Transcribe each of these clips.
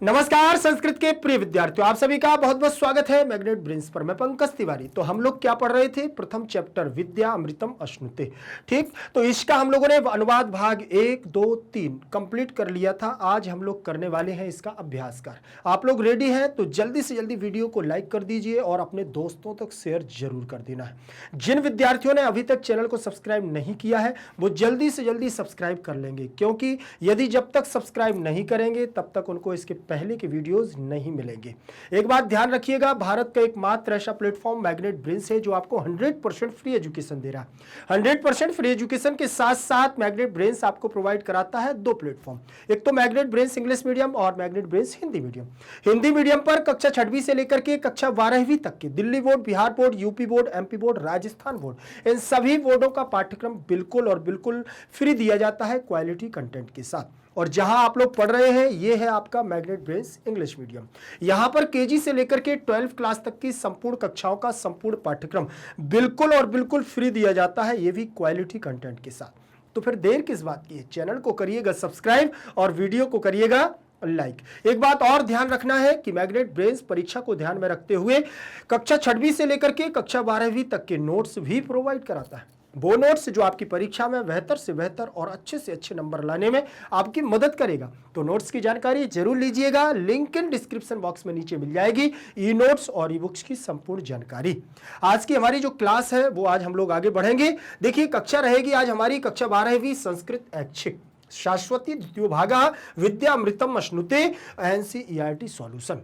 नमस्कार संस्कृत के प्रिय विद्यार्थियों, आप सभी का बहुत बहुत स्वागत है मैग्नेट ब्रेन्स पर। मैं पंकज तिवारी। तो हम लोग क्या पढ़ रहे थे? प्रथम चैप्टर विद्या अमृतम अश्नुते। ठीक, तो इसका हम लोगों ने अनुवाद भाग 1, 2, 3 कंप्लीट कर लिया था। आज हम लोग करने वाले हैं इसका अभ्यास कार्य। आप लोग रेडी हैं तो जल्दी से जल्दी वीडियो को लाइक कर दीजिए और अपने दोस्तों तक शेयर जरूर कर देना है। जिन विद्यार्थियों ने अभी तक चैनल को सब्सक्राइब नहीं किया है वो जल्दी से जल्दी सब्सक्राइब कर लेंगे, क्योंकि यदि जब तक सब्सक्राइब नहीं करेंगे तब तक उनको इसके पहले के वीडियोस नहीं मिलेंगे। एक बात ध्यान रखिएगा, भारत का एकमात्र ऐसा प्लेटफॉर्म मैग्नेट ब्रेन्स है जो आपको 100% फ्री एजुकेशन दे रहा है। 100% फ्री एजुकेशन के साथ साथ मैग्नेट ब्रेन्स आपको प्रोवाइड कराता है 2 प्लेटफॉर्म। एक तो मैग्नेट ब्रेन्स इंग्लिश मीडियम और magnet brains Hindi medium. Hindi medium पर कक्षा 6वीं से लेकर के कक्षा 12वीं तक के Delhi board, Bihar board, UP board, MP board, Rajasthan board, इन सभी बोर्डों का पाठ्यक्रम बिल्कुल और बिल्कुल फ्री दिया जाता है क्वालिटी कंटेंट के साथ। और जहां आप लोग पढ़ रहे हैं ये है आपका मैग्नेट ब्रेन्स इंग्लिश मीडियम। यहां पर केजी से लेकर के 12th क्लास तक की संपूर्ण कक्षाओं का संपूर्ण पाठ्यक्रम बिल्कुल और बिल्कुल फ्री दिया जाता है, ये भी क्वालिटी कंटेंट के साथ। तो फिर देर किस बात की है? चैनल को करिएगा सब्सक्राइब और वीडियो को करिएगा लाइक। एक बात और ध्यान रखना है कि मैग्नेट ब्रेन्स परीक्षा को ध्यान में रखते हुए कक्षा 6वीं से लेकर के कक्षा 12वीं तक के नोट्स भी प्रोवाइड कराता है। वो नोट्स जो आपकी परीक्षा में बेहतर से बेहतर और अच्छे से अच्छे नंबर लाने में आपकी मदद करेगा। तो नोट्स की जानकारी जरूर लीजिएगा, लिंक इन डिस्क्रिप्शन बॉक्स में नीचे मिल जाएगी ई नोट्स और ई बुक्स की संपूर्ण जानकारी। आज की हमारी जो क्लास है वो आज हम लोग आगे बढ़ेंगे। देखिए, कक्षा रहेगी आज हमारी कक्षा 12वीं संस्कृत ऐच्छिक शाश्वती द्वितीय भागा विद्या अमृतम अश्नुते एनसीईआरटी सॉल्यूशन।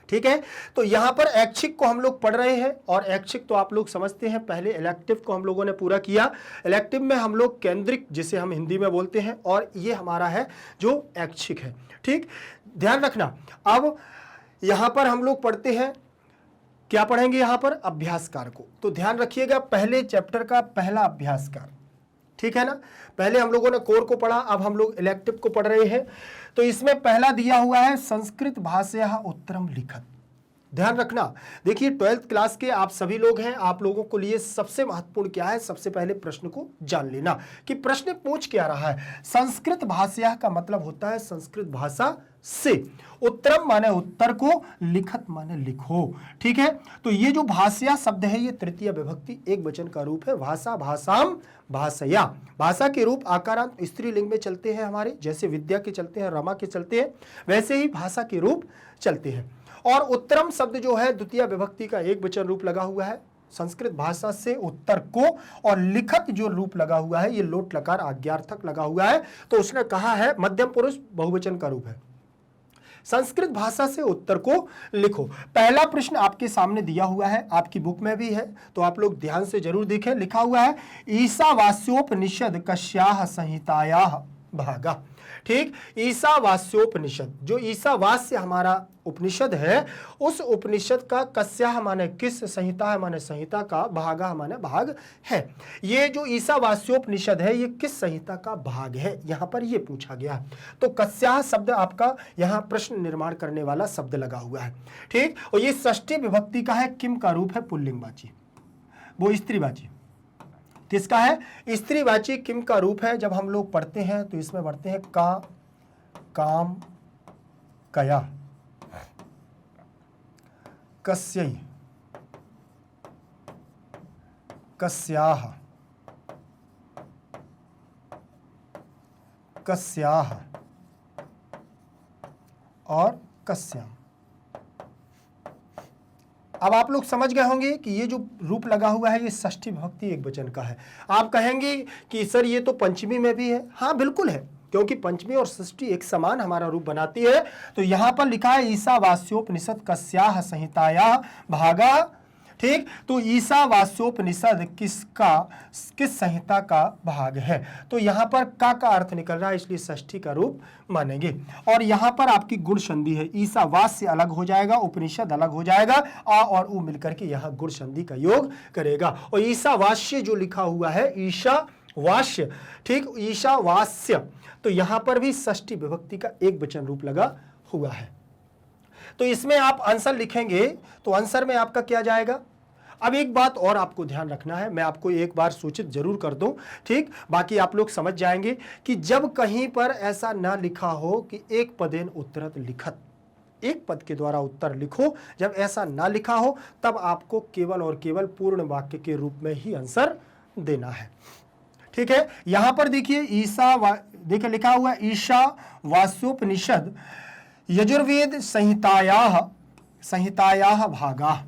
ठीक है, तो यहां पर ऐच्छिक को हम लोग पढ़ रहे हैं और ऐच्छिक तो आप लोग समझते हैं, पहले इलेक्टिव को हम लोगों ने पूरा किया। इलेक्टिव में हम लोग केंद्रिक जिसे हम हिंदी में बोलते हैं, और ये हमारा है जो ऐच्छिक है। ठीक, ध्यान रखना। अब यहां पर हम लोग पढ़ते हैं, क्या पढ़ेंगे यहां पर? अभ्यास कार्य को। तो ध्यान रखिएगा, पहले चैप्टर का पहला अभ्यास कार्य, ठीक है ना। पहले हम लोगों ने कोर को पढ़ा, अब हम लोग इलेक्टिव को पढ़ रहे हैं। तो इसमें पहला दिया हुआ है संस्कृत भाषया उत्तरम लिखत। ध्यान रखना, देखिए 12th क्लास के आप सभी लोग हैं, आप लोगों को लिए सबसे महत्वपूर्ण क्या है? सबसे पहले प्रश्न को जान लेना कि प्रश्न पूछ क्या रहा है। संस्कृत भाषया का मतलब होता है संस्कृत भाषा से, उत्तरम माने उत्तर को, लिखत माने लिखो। ठीक है, तो ये जो भाषया शब्द है ये तृतीय विभक्ति एक वचन का रूप है। भाषा, भाषाम, भाषया। भाषा के रूप आकारांत स्त्रीलिंग में चलते हैं हमारे, जैसे विद्या के चलते हैं, रमा के चलते हैं, वैसे ही भाषा के रूप चलते हैं। और उत्तरम शब्द जो है द्वितीय विभक्ति का एक वचन रूप लगा हुआ है संस्कृत भाषा से उत्तर को, और लिखत जो रूप लगा हुआ है ये लोट लकार आज्ञार्थक लगा हुआ है। तो उसने कहा है मध्यम पुरुष बहुवचन का रूप है, संस्कृत भाषा से उत्तर को लिखो। पहला प्रश्न आपके सामने दिया हुआ है, आपकी बुक में भी है, तो आप लोग ध्यान से जरूर देखें। लिखा हुआ है ईशावास्योपनिषद कस्याः संहितायाः भागा। ठीक, ईशावास्योपनिषद, जो ईशावास्य हमारा उपनिषद है, उस उपनिषद का कस्याः माने किस, संहिता माने संहिता का, भागा माने भाग है। ये जो ईशावास्योपनिषद है ये किस संहिता का भाग है, यहां पर ये पूछा गया है। तो कस्याः शब्द आपका यहां प्रश्न निर्माण करने वाला शब्द लगा हुआ है। ठीक, और ये षष्ठी विभक्ति का है, किम का रूप है पुल्लिंगवाची, वो स्त्रीवाची। किसका है? स्त्रीवाची किम का रूप है। जब हम लोग पढ़ते हैं तो इसमें पढ़ते हैं का, काम, कया, कस्यै, कस्याः, कस्याः और कस्याम। अब आप लोग समझ गए होंगे कि ये जो रूप लगा हुआ है ये षष्ठी विभक्ति एक वचन का है। आप कहेंगे कि सर ये तो पंचमी में भी है। हाँ बिल्कुल है, क्योंकि पंचमी और षष्ठी एक समान हमारा रूप बनाती है। तो यहां पर लिखा है ईशावास्योपनिषद कस्याः संहितायाः भागा। ठीक, तो ईशावास्योपनिषद किस संहिता का भाग है? तो यहां पर का अर्थ निकल रहा है, इसलिए षष्ठी का रूप मानेंगे। और यहां पर आपकी गुण संधि है, ईशावास्य अलग हो जाएगा, उपनिषद अलग हो जाएगा, आ और उ मिलकर के यहां गुण संधि का योग करेगा। और ईशावास्य जो लिखा हुआ है ईशावास्य, ठीक, ईशावास्य, तो यहां पर भी षष्ठी विभक्ति का एक वचन रूप लगा हुआ है। तो इसमें आप आंसर लिखेंगे तो आंसर में आपका क्या जाएगा? अब एक बात और आपको ध्यान रखना है, मैं आपको एक बार सूचित जरूर कर दूं, ठीक, बाकी आप लोग समझ जाएंगे कि जब कहीं पर ऐसा ना लिखा हो कि एक पदेन उत्तरत लिखत, एक पद के द्वारा उत्तर लिखो, जब ऐसा ना लिखा हो तब आपको केवल और केवल पूर्ण वाक्य के रूप में ही आंसर देना है। ठीक है, यहां पर देखिए देखिए लिखा हुआ है ईशावास्योपनिषद यजुर्वेद संहितायाः भागा।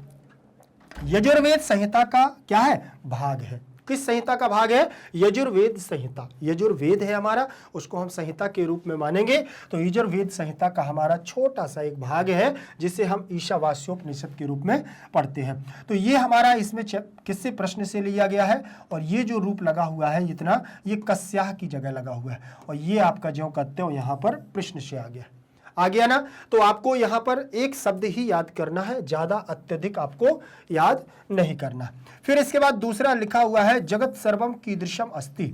यजुर्वेद संहिता का क्या है, भाग है। किस संहिता का भाग है, यजुर्वेद संहिता। यजुर्वेद है हमारा, उसको हम संहिता के रूप में मानेंगे, तो यजुर्वेद संहिता का हमारा छोटा सा एक भाग है जिसे हम ईशावास्योपनिषद के रूप में पढ़ते हैं। तो ये हमारा इसमें किससे प्रश्न से लिया गया है, और ये जो रूप लगा हुआ है इतना, ये कस्याह की जगह लगा हुआ है, और ये आपका जो कहते हो यहां पर प्रश्न से आ गया ना। तो आपको यहां पर एक शब्द ही याद करना है, ज्यादा अत्यधिक आपको याद नहीं करना। फिर इसके बाद दूसरा लिखा हुआ है जगत सर्वम कीदृशम अस्ति।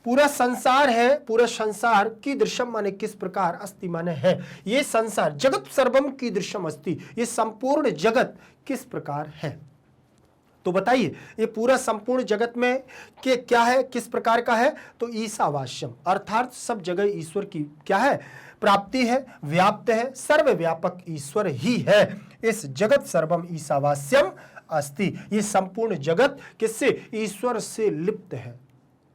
पूरा संसार है, पूरा संसार कीदृशम माने किस प्रकार, अस्ति माने है। ये संसार जगत सर्वम कीदृशम अस्ति, ये संपूर्ण जगत किस प्रकार है। तो बताइए ये पूरा संपूर्ण जगत में के क्या है, किस प्रकार का है, तो ईशावास्यम, अर्थात सब जगह ईश्वर की क्या है, प्राप्ति है, व्याप्त है, सर्वव्यापक ईश्वर ही है। इस जगत सर्वम ईशावास्यम अस्ति, ये संपूर्ण जगत किससे, ईश्वर से लिप्त है।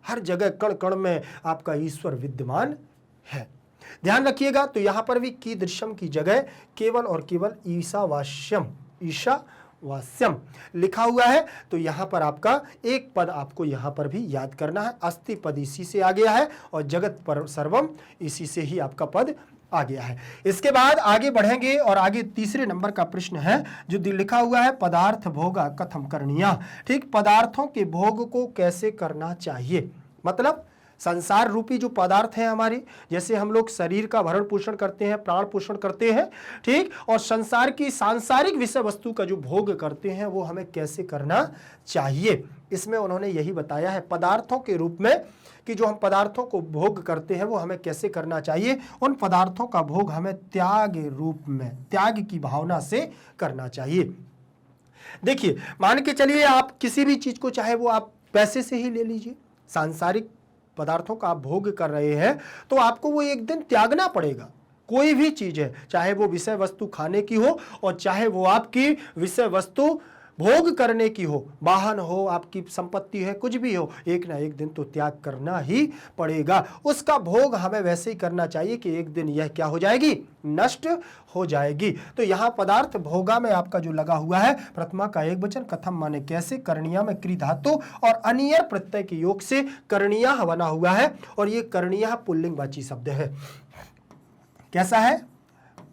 हर जगह कण कण में आपका ईश्वर विद्यमान है। ध्यान रखिएगा, तो यहां पर भी कीदृशम की जगह केवल और केवल ईशावास्यम, ईशावास्यम लिखा हुआ है। तो यहां पर आपका एक पद आपको यहां पर भी याद करना है, अस्ति पद इसी से आ गया है और जगत पर सर्वम इसी से ही आपका पद आ गया है। इसके बाद आगे बढ़ेंगे और आगे तीसरे नंबर का प्रश्न है जो लिखा हुआ है पदार्थ भोगा कथम करणीया। ठीक, पदार्थों के भोग को कैसे करना चाहिए, मतलब संसार रूपी जो पदार्थ है हमारे, जैसे हम लोग शरीर का भरण पोषण करते हैं, प्राण पोषण करते हैं, ठीक, और संसार की सांसारिक विषय वस्तु का जो भोग करते हैं वो हमें कैसे करना चाहिए, इसमें उन्होंने यही बताया है पदार्थों के रूप में कि जो हम पदार्थों को भोग करते हैं वो हमें कैसे करना चाहिए। उन पदार्थों का भोग हमें त्याग रूप में, त्याग की भावना से करना चाहिए। देखिए मान के चलिए आप किसी भी चीज को, चाहे वो आप पैसे से ही ले लीजिए, सांसारिक पदार्थों का आप भोग कर रहे हैं तो आपको वो एक दिन त्यागना पड़ेगा। कोई भी चीज है, चाहे वो विषय वस्तु खाने की हो और चाहे वो आपकी विषय वस्तु भोग करने की हो, वाहन हो, आपकी संपत्ति है, कुछ भी हो, एक ना एक दिन तो त्याग करना ही पड़ेगा। उसका भोग हमें वैसे ही करना चाहिए कि एक दिन यह क्या हो जाएगी, नष्ट हो जाएगी। तो यहाँ पदार्थ भोगा में आपका जो लगा हुआ है प्रथमा का एक वचन, कथम माने कैसे, करणीया में क्री धातु और अनियर प्रत्यय के योग से करणीया बना हुआ है, और ये करणीया पुल्लिंगवाची शब्द है। कैसा है,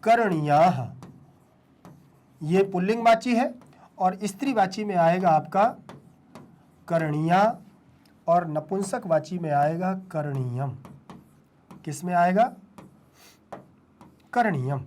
करणीया, ये पुल्लिंगवाची है और स्त्रीवाची में आएगा आपका करणीया और नपुंसकवाची में आएगा करणीयम। किस में आएगा, करणीयम,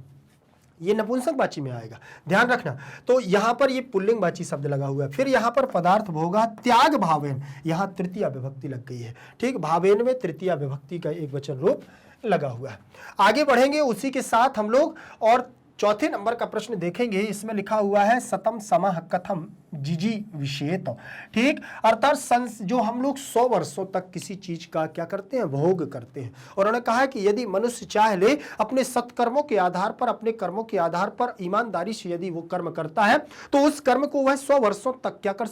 ये नपुंसकवाची में आएगा, ध्यान रखना। तो यहां पर ये पुल्लिंगवाची शब्द लगा हुआ है। फिर यहां पर पदार्थ भोगा त्याग भावेन, यहां तृतीया विभक्ति लग गई है। ठीक, भावेन में तृतीया विभक्ति का एक वचन रूप लगा हुआ है। आगे बढ़ेंगे, उसी के साथ हम लोग और चौथे नंबर का प्रश्न देखेंगे। इसमें लिखा हुआ है सतम समह कथम जिजी विषेत। ठीक, अर्थात जो हम लोग 100 वर्षों तक किसी चीज का क्या करते हैं, भोग करते हैं। और उन्होंने कहा है कि यदि मनुष्य चाह ले अपने सत्कर्मों के आधार पर, अपने कर्मों के आधार पर ईमानदारी से यदि वो कर्म करता है तो उस कर्म को वह 100 वर्षों तक क्या कर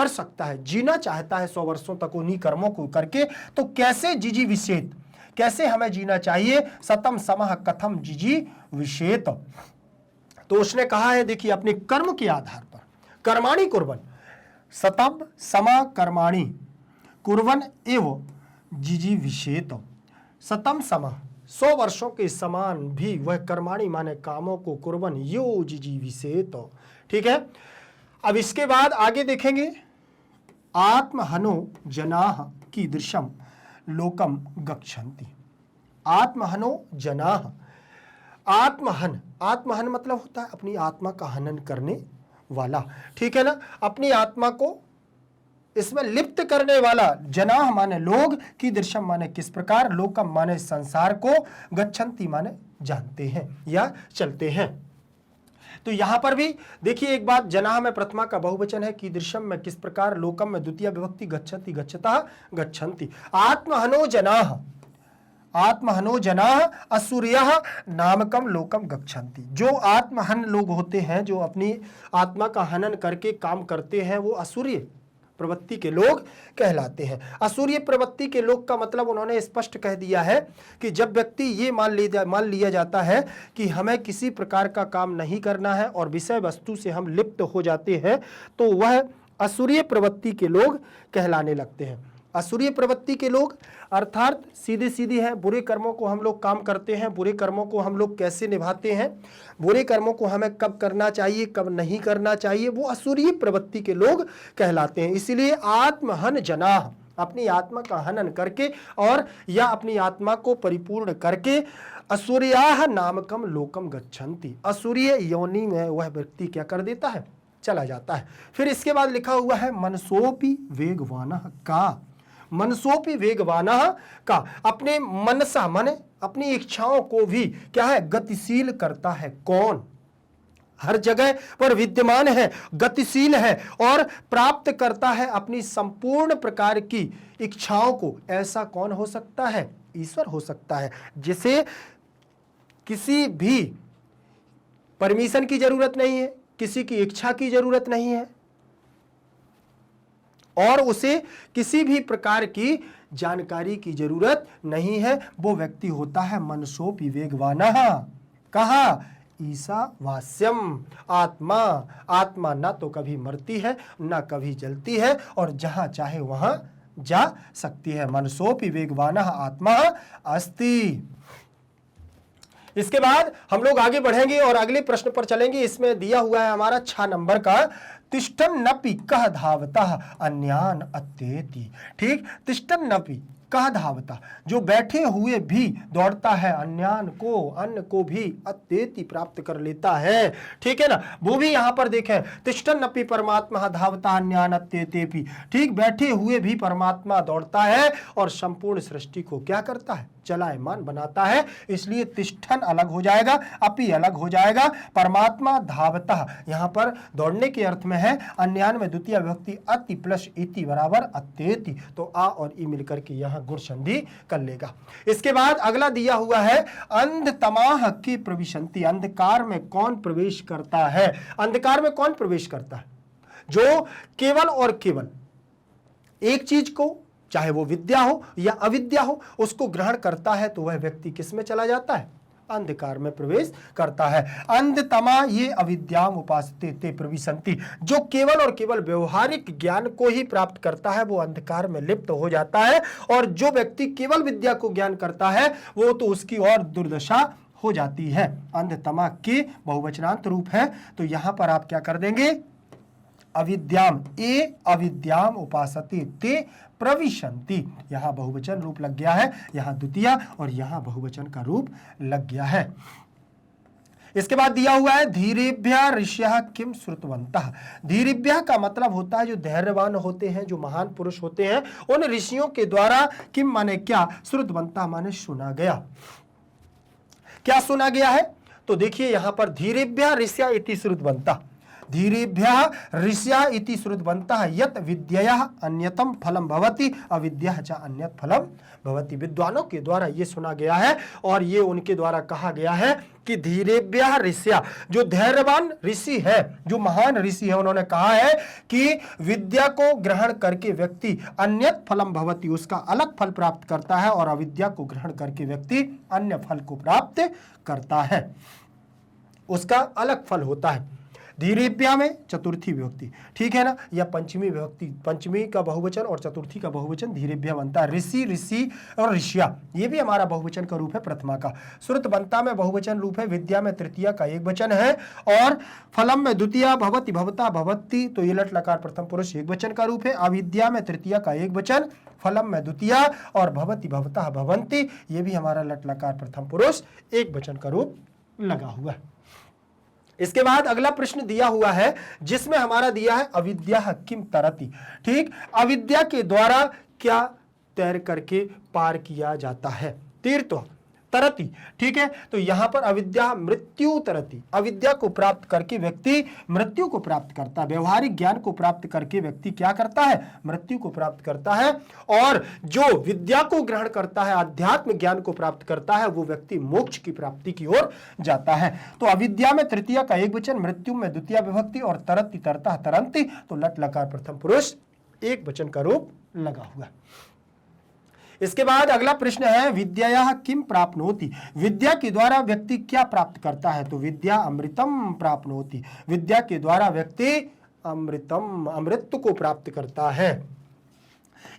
सकता है, जीना चाहता है 100 वर्षों तक उन्हीं कर्मों को करके। तो कैसे जिजी विषेत, कैसे हमें जीना चाहिए, सतम समह कथम जिजी विषेत। तो उसने कहा है, देखिए अपने कर्म के आधार पर, कर्माणि कुर्वन, सतम समा कर्माणि कुर्वन एव जिजी विषेत। सतम समा 100 वर्षों के समान भी वह कर्माणि माने कामों को कुर्वन यो जिजी विषेत। ठीक है, अब इसके बाद आगे देखेंगे, आत्महनो जनाः कीदृशम लोकम गच्छन्ति। आत्महनो जनाः, आत्महन, आत्महन मतलब होता है अपनी आत्मा का हनन करने वाला। ठीक है ना, अपनी आत्मा को इसमें लिप्त करने वाला। जनाः माने लोग, कीदृशम माने किस प्रकार, लोकम माने संसार को, गच्छन्ति माने जानते हैं या चलते हैं। तो यहां पर भी देखिए एक बात, जनाह में प्रथमा का बहुवचन है, कीदृशम में किस प्रकार, लोकम में द्वितीय विभक्ति, गच्छति गच्छतः गच्छन्ति। आत्महनो जनाः, आत्महनो जनाः असुर्यः नामकम लोकम गच्छन्ति। जो आत्महन लोग होते हैं, जो अपनी आत्मा का हनन करके काम करते हैं, वो असुर्य प्रवृत्ति के लोग कहलाते हैं। असुर्य प्रवृत्ति के लोग का मतलब उन्होंने स्पष्ट कह दिया है कि जब व्यक्ति ये मान लिया जाता है कि हमें किसी प्रकार का काम नहीं करना है और विषय वस्तु से हम लिप्त हो जाते हैं, तो वह असुर्य प्रवृत्ति के लोग कहलाने लगते हैं। असुर्य प्रवृत्ति के लोग अर्थात सीधे सीधे हैं, बुरे कर्मों को हम लोग काम करते हैं, बुरे कर्मों को हम लोग कैसे निभाते हैं, बुरे कर्मों को हमें कब करना चाहिए कब नहीं करना चाहिए, वो असुर्य प्रवृत्ति के लोग कहलाते हैं। इसीलिए आत्महन जनाः, अपनी आत्मा का हनन करके और या अपनी आत्मा को परिपूर्ण करके असुर्याः नामकम लोकम गच्छन्ति, असुर्य योनि में वह व्यक्ति क्या कर देता है, चला जाता है। फिर इसके बाद लिखा हुआ है मनसोपि वेगवानः का, मनसोपि वेगवानः का, अपने मनसा माने अपनी इच्छाओं को भी क्या है, गतिशील करता है। कौन? हर जगह पर विद्यमान है, गतिशील है और प्राप्त करता है अपनी संपूर्ण प्रकार की इच्छाओं को। ऐसा कौन हो सकता है? ईश्वर हो सकता है, जिसे किसी भी परमिशन की जरूरत नहीं है, किसी की इच्छा की जरूरत नहीं है और उसे किसी भी प्रकार की जानकारी की जरूरत नहीं है। वो व्यक्ति होता है मनसोपि वेगवानः। कहा? ईशावास्यम, आत्मा। आत्मा ना तो कभी मरती है ना कभी जलती है और जहां चाहे वहां जा सकती है। मनसोपि वेगवानः आत्मा अस्ति। इसके बाद हम लोग आगे बढ़ेंगे और अगले प्रश्न पर चलेंगे। इसमें दिया हुआ है हमारा 6 नंबर का, तिष्ठन्नपि कः धावतः अन्यान अत्येति। ठीक, तिष्ठन्नपि कः धावतः, जो बैठे हुए भी दौड़ता है, अन्यान को, अन्न को भी अत्येति प्राप्त कर लेता है। ठीक है ना, वो भी यहां पर देखें, तिष्ठन्नपि परमात्मा धावता अन्यान अत्येतेपि। ठीक, बैठे हुए भी परमात्मा दौड़ता है और संपूर्ण सृष्टि को क्या करता है, चलायमान बनाता है। इसलिए तिष्ठन अलग हो जाएगा, अपि अलग हो जाएगा। परमात्मा धावतः यहां पर दौड़ने के अर्थ में है, अन्यान में द्वितीय विभक्ति अति प्लस इति बराबर अत्येति, तो आ और ई मिलकर के यहां गुण संधि कर लेगा। इसके बाद अगला दिया हुआ है, अंधतमाः के प्रविशन्ति। अंधकार में कौन प्रवेश करता है? अंधकार में कौन प्रवेश करता है? जो केवल और केवल एक चीज को, चाहे वो विद्या हो या अविद्या हो, उसको ग्रहण करता है, तो वह व्यक्ति किस में चला जाता है? अंधकार में प्रवेश करता है। अंधतमा ये अविद्याम उपासते ते प्रविशन्ति। जो केवल और केवल व्यवहारिक ज्ञान को ही प्राप्त करता है, वो अंधकार में लिप्त हो जाता है। और जो व्यक्ति केवल विद्या को ज्ञान करता है, वो तो उसकी और दुर्दशा हो जाती है। अंधतमा के बहुवचनांत रूप है, तो यहां पर आप क्या कर देंगे, अविद्याम, ए अविद्याम उपासते ते प्रविशन्ति। यहां बहुवचन रूप लग गया है, यहां द्वितीय और यहां बहुवचन का रूप लग गया है। इसके बाद दिया हुआ है, धीरेभ्यः ऋषयः किम श्रुतवन्तः। धीरेभ्यः का मतलब होता है जो धैर्यवान होते हैं, जो महान पुरुष होते हैं, उन ऋषियों के द्वारा किम माने क्या, श्रुतवन्तः माने सुना गया। क्या सुना गया है? तो देखिए यहां पर धीरेभ्यः ऋषया इति श्रुतवन्तः, धीरेभ्यः ऋषया इति श्रुतवन्तः यत् विद्यया अन्यतम फलम भवति अविद्या च अन्यत फलम भवति। विद्वानों के द्वारा ये सुना गया है और ये उनके द्वारा कहा गया है कि धीरेभ्यः ऋषया, जो धैर्यवान ऋषि है, जो महान ऋषि है, उन्होंने कहा है कि विद्या को ग्रहण करके व्यक्ति अन्यत फलम भवति, उसका अलग फल प्राप्त करता है, और अविद्या को ग्रहण करके व्यक्ति अन्य फल को प्राप्त करता है, उसका अलग फल होता है। धीरेभ्या में चतुर्थी विभक्ति, ठीक है ना, या पंचमी विभक्ति, पंचमी का बहुवचन और चतुर्थी का बहुवचन धीरेभ्या बनता है। ऋषि, ऋषि और ऋषिया, ये भी हमारा बहुवचन का रूप है प्रथमा का। श्रुतवन्ता में बहुवचन रूप है, विद्या में तृतीया का एक वचन है, और फलम में द्वितीया, भवति भवता भवति, तो ये लट लकार प्रथम पुरुष एक वचन का रूप है। अविद्या में तृतीया का एक वचन, फलम में द्वितीया, और भवति भवता भवन्ति, ये भी हमारा लट लकार प्रथम पुरुष एक वचन का रूप लगा हुआ है। इसके बाद अगला प्रश्न दिया हुआ है, जिसमें हमारा दिया है अविद्या किम तरति। ठीक, अविद्या के द्वारा क्या तैर करके पार किया जाता है? तीर्थ तरति, ठीक है। तो यहां पर अविद्या मृत्यु तरति, अविद्या को प्राप्त करके व्यक्ति मृत्यु को प्राप्त करता है। व्यवहारिक ज्ञान को प्राप्त करके व्यक्ति क्या करता है, मृत्यु को प्राप्त करता है। और जो विद्या को ग्रहण करता है, अध्यात्म ज्ञान को प्राप्त करता है, वो व्यक्ति मोक्ष की प्राप्ति की ओर जाता है। तो अविद्या में तृतीया का एक वचन, मृत्यु में द्वितीय विभक्ति और तरति तरता तरंति, तो लट लकार प्रथम पुरुष एक वचन का रूप लगा हुआ। इसके बाद अगला प्रश्न है विद्या किम प्राप्नोति, विद्या के द्वारा व्यक्ति क्या प्राप्त करता है। तो विद्या अमृतम प्राप्नोति, विद्या के द्वारा व्यक्ति अमृतम अमृत को प्राप्त करता है।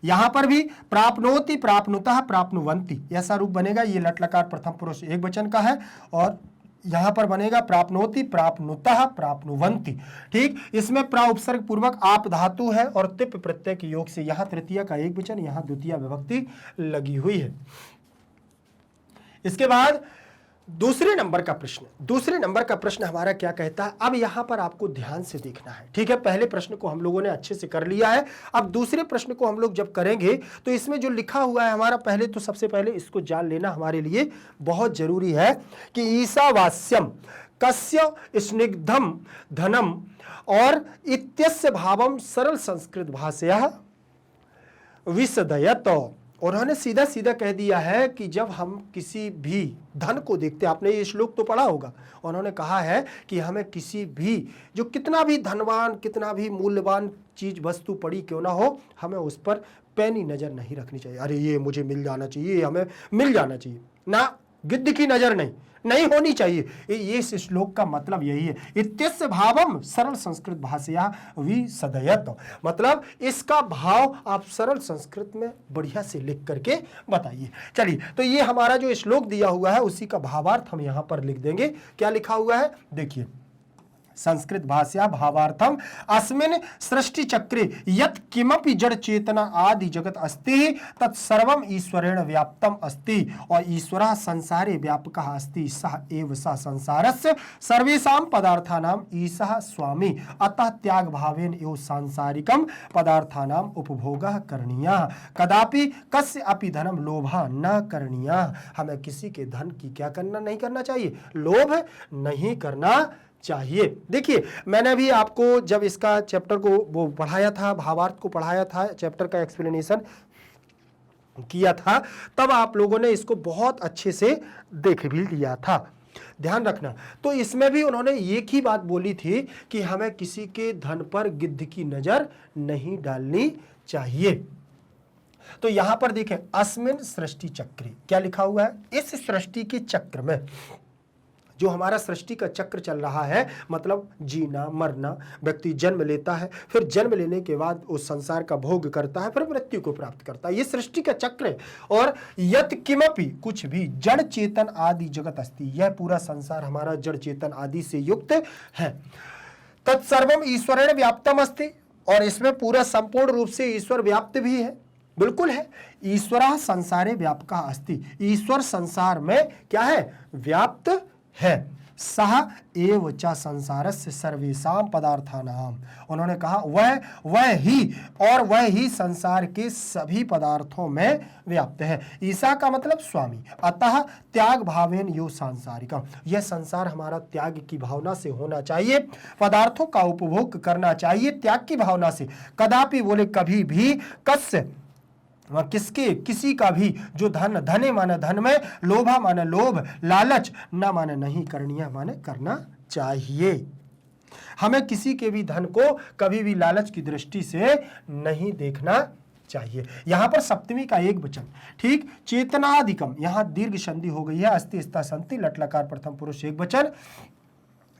यहां पर भी प्राप्नोति प्राप्नुतः प्राप्नुवंति ऐसा रूप बनेगा। ये लट लकार प्रथम पुरुष एक वचन का है और यहां पर बनेगा प्राप्नोति प्राप्नुतः प्राप्नुवंति, ठीक। इसमें प्रा उपसर्ग पूर्वक आप धातु है और तिप प्रत्यय के योग से यहां तृतीय का एक वचन, यहां द्वितीय विभक्ति लगी हुई है। इसके बाद दूसरे नंबर का प्रश्न हमारा क्या कहता है। अब यहां पर आपको ध्यान से देखना है, ठीक है। पहले प्रश्न को हम लोगों ने अच्छे से कर लिया है। अब दूसरे प्रश्न को हम लोग जब करेंगे तो इसमें जो लिखा हुआ है हमारा, पहले तो सबसे पहले इसको जान लेना हमारे लिए बहुत जरूरी है कि ईशावास्यम कस्य स्निग्धम धनम और इत्यस्य भावम सरल संस्कृत भाषया विशदयत। और उन्होंने सीधा सीधा कह दिया है कि जब हम किसी भी धन को देखते हैं, आपने ये श्लोक तो पढ़ा होगा, उन्होंने कहा है कि हमें किसी भी, जो कितना भी धनवान कितना भी मूल्यवान चीज वस्तु पड़ी क्यों ना हो, हमें उस पर पैनी नजर नहीं रखनी चाहिए। अरे ये मुझे मिल जाना चाहिए, ये हमें मिल जाना चाहिए ना, गिद्ध की नजर नहीं होनी चाहिए। ये इस श्लोक का मतलब यही है। इत्यस्य भावम सरल संस्कृत भाषया विशदयत, मतलब इसका भाव आप सरल संस्कृत में बढ़िया से लिख करके बताइए। चलिए, तो ये हमारा जो श्लोक दिया हुआ है उसी का भावार्थ हम यहां पर लिख देंगे। क्या लिखा हुआ है देखिए, संस्कृत भाषा भावार्थम अस्मिन् सृष्टि चक्रे यत् किमपि जड़ चेतना आदि जगत अस्ति तत्सर्वम् ईश्वरेण व्याप्तम अस्ति और ईश्वरः संसारे व्यापकः अस्ति सः एव स संसारस्य सर्वेषां पदार्थानां ईशः स्वामी अतः त्याग भावेन एव सांसारिकं पदार्थानां उपभोगः करणीयः कदापि कस्य अपि धनम लोभः न करणीयः। हमें किसी के धन की क्या करना नहीं करना चाहिए, लोभ नहीं करना चाहिए। देखिए, मैंने भी आपको जब इसका चैप्टर को वो पढ़ाया था, भावार्थ को पढ़ाया था, चैप्टर का एक्सप्लेनेशन किया था, तब आप लोगों ने इसको बहुत अच्छे से देख भी लिया था, ध्यान रखना। तो इसमें भी उन्होंने एक ही बात बोली थी कि हमें किसी के धन पर गिद्ध की नजर नहीं डालनी चाहिए। तो यहां पर देखें, अस्मिन् सृष्टि चक्रे क्या लिखा हुआ है, इस सृष्टि के चक्र में, जो हमारा सृष्टि का चक्र चल रहा है, मतलब जीना मरना, व्यक्ति जन्म लेता है, फिर जन्म लेने के बाद उस संसार का भोग करता है, फिर मृत्यु को प्राप्त करता है, ये सृष्टि का चक्र है। और यत् किमपि कुछ भी जड़ चेतन आदि जगत अस्ति, यह पूरा संसार हमारा जड़ चेतन आदि से युक्त है। तत्सर्वम ईश्वरेण व्याप्तम अस्ति, और इसमें पूरा संपूर्ण रूप से ईश्वर व्याप्त भी है, बिल्कुल है। ईश्वरः संसारे व्यापकः अस्ति, ईश्वर संसार में क्या है, व्याप्त है। सह एव च संसारस्य सर्वेषां पदार्थानाम, उन्होंने कहा वह ही संसार के सभी पदार्थों में व्याप्त है। ईसा का मतलब स्वामी, अतः त्याग भावेन यो सांसारिका, यह संसार हमारा त्याग की भावना से होना चाहिए, पदार्थों का उपभोग करना चाहिए त्याग की भावना से। कदापि बोले कभी भी, कस्य किसी का भी, जो धने माने धन में, लोभा माने लोभ, लालच न माने नहीं, करणीय माने करना चाहिए। हमें किसी के भी धन को कभी भी लालच की दृष्टि से नहीं देखना चाहिए। यहां पर सप्तमी का एक वचन, ठीक, चेतनाधिकम, यहां दीर्घ संधि हो गई है, अस्ति स्था संति, लट लकार प्रथम पुरुष एक वचन,